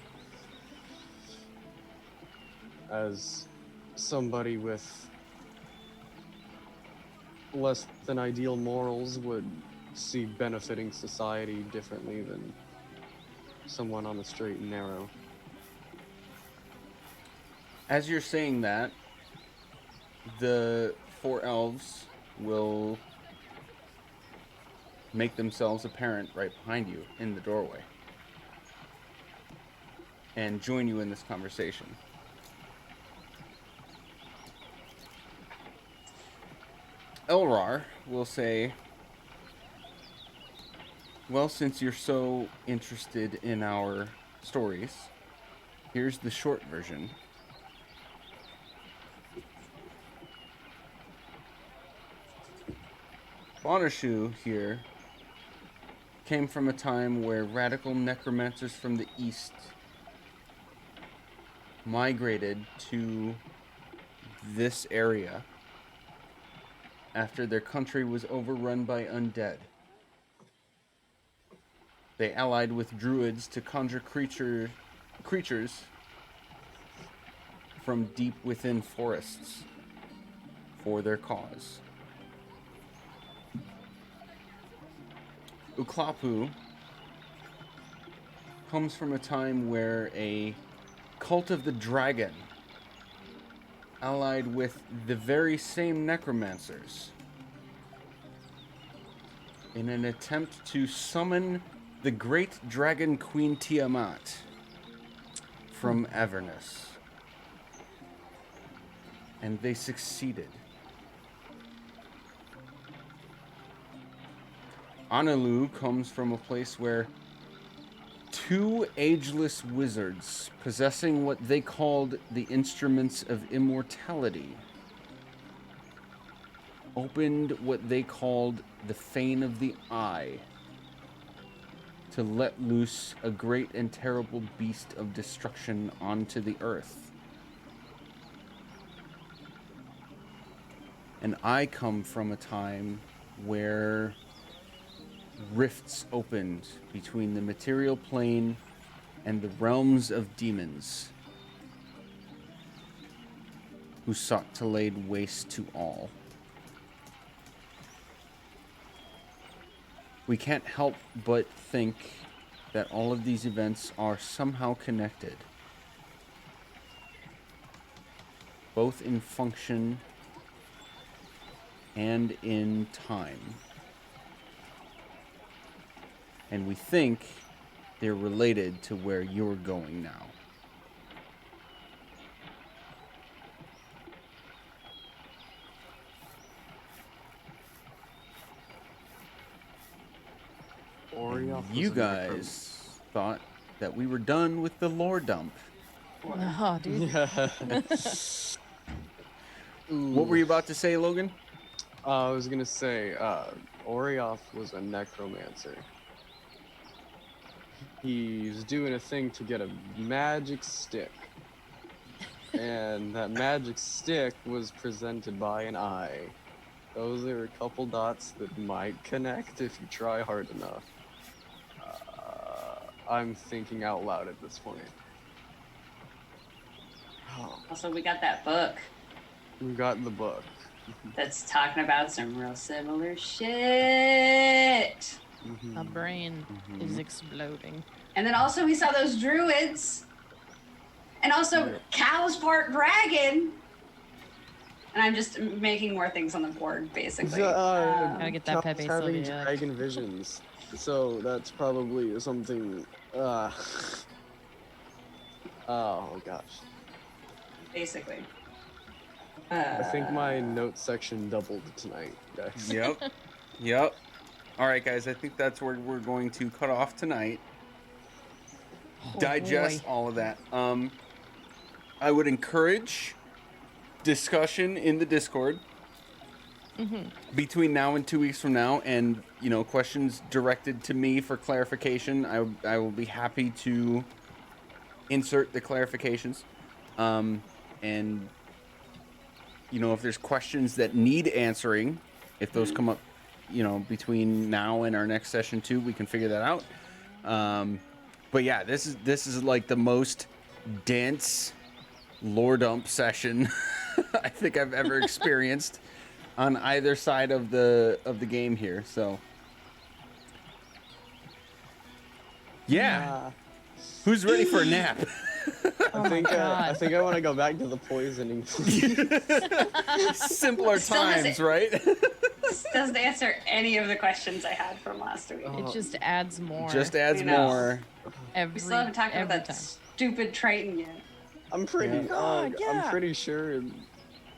As somebody with less than ideal morals would see benefiting society differently than someone on the straight and narrow. As you're saying that, the four elves will make themselves apparent right behind you in the doorway and join you in this conversation. Elrar will say, well, since you're so interested in our stories, here's the short version. Bonashu here came from a time where radical necromancers from the east migrated to this area after their country was overrun by undead. They allied with druids to conjure creatures from deep within forests for their cause. Uklapu comes from a time where a cult of the dragon allied with the very same necromancers in an attempt to summon the great dragon Queen Tiamat from Avernus. And they succeeded. Analu comes from a place where two ageless wizards possessing what they called the instruments of immortality opened what they called the Fane of the Eye to let loose a great and terrible beast of destruction onto the earth. And I come from a time where rifts opened between the material plane and the realms of demons who sought to lay waste to all. We can't help but think that all of these events are somehow connected, both in function and in time. And we think they're related to where you're going now. Orioff was You a guys thought that we were done with the lore dump. Oh, dude. What were you about to say, Logan? I was gonna say, Orioff was a necromancer. He's doing a thing to get a magic stick. And that magic stick was presented by an eye. Those are a couple dots that might connect if you try hard enough. I'm thinking out loud at this point. Oh, Also, we got that book we got the book. that's talking about some real similar shit. My brain is exploding. And then also we saw those druids. And also Cal's part dragon. And I'm just making more things on the board, basically. Gotta get that Cal's Pepe having Sylvia. dragon visions, so that's probably something. Oh gosh. Basically. I think my note section doubled tonight, guys. Yep. All right, guys, I think that's where we're going to cut off tonight. digest boy. all of that. I would encourage discussion in the Discord between now and 2 weeks from now, and questions directed to me for clarification. I will be happy to insert the clarifications, and if there's questions that need answering, if those come up, between now and our next session too, we can figure that out. But yeah, this is like the most dense lore dump session I think I've ever experienced on either side of the game here. So yeah, who's ready for a nap? Oh my I god. think I want to go back to the poisoning. Simpler Still has times, it. right? This doesn't answer any of the questions I had from last week. It just adds more. Just adds I know. more. every, We still haven't talked about every that time. stupid Triton yet. I'm pretty. Yeah. God, I'm yeah. pretty sure.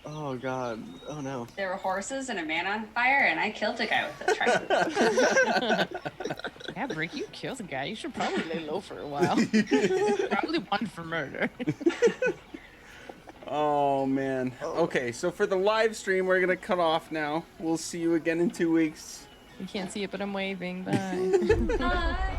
Oh god. Oh no. There were horses and a man on fire, and I killed a guy with a Triton. Yeah, Brick, you killed a guy. You should probably lay low for a while. Probably one for murder. Oh man. Okay, so for the live stream, we're gonna cut off now. We'll see you again in 2 weeks. You can't see it, but I'm waving. Bye. Bye.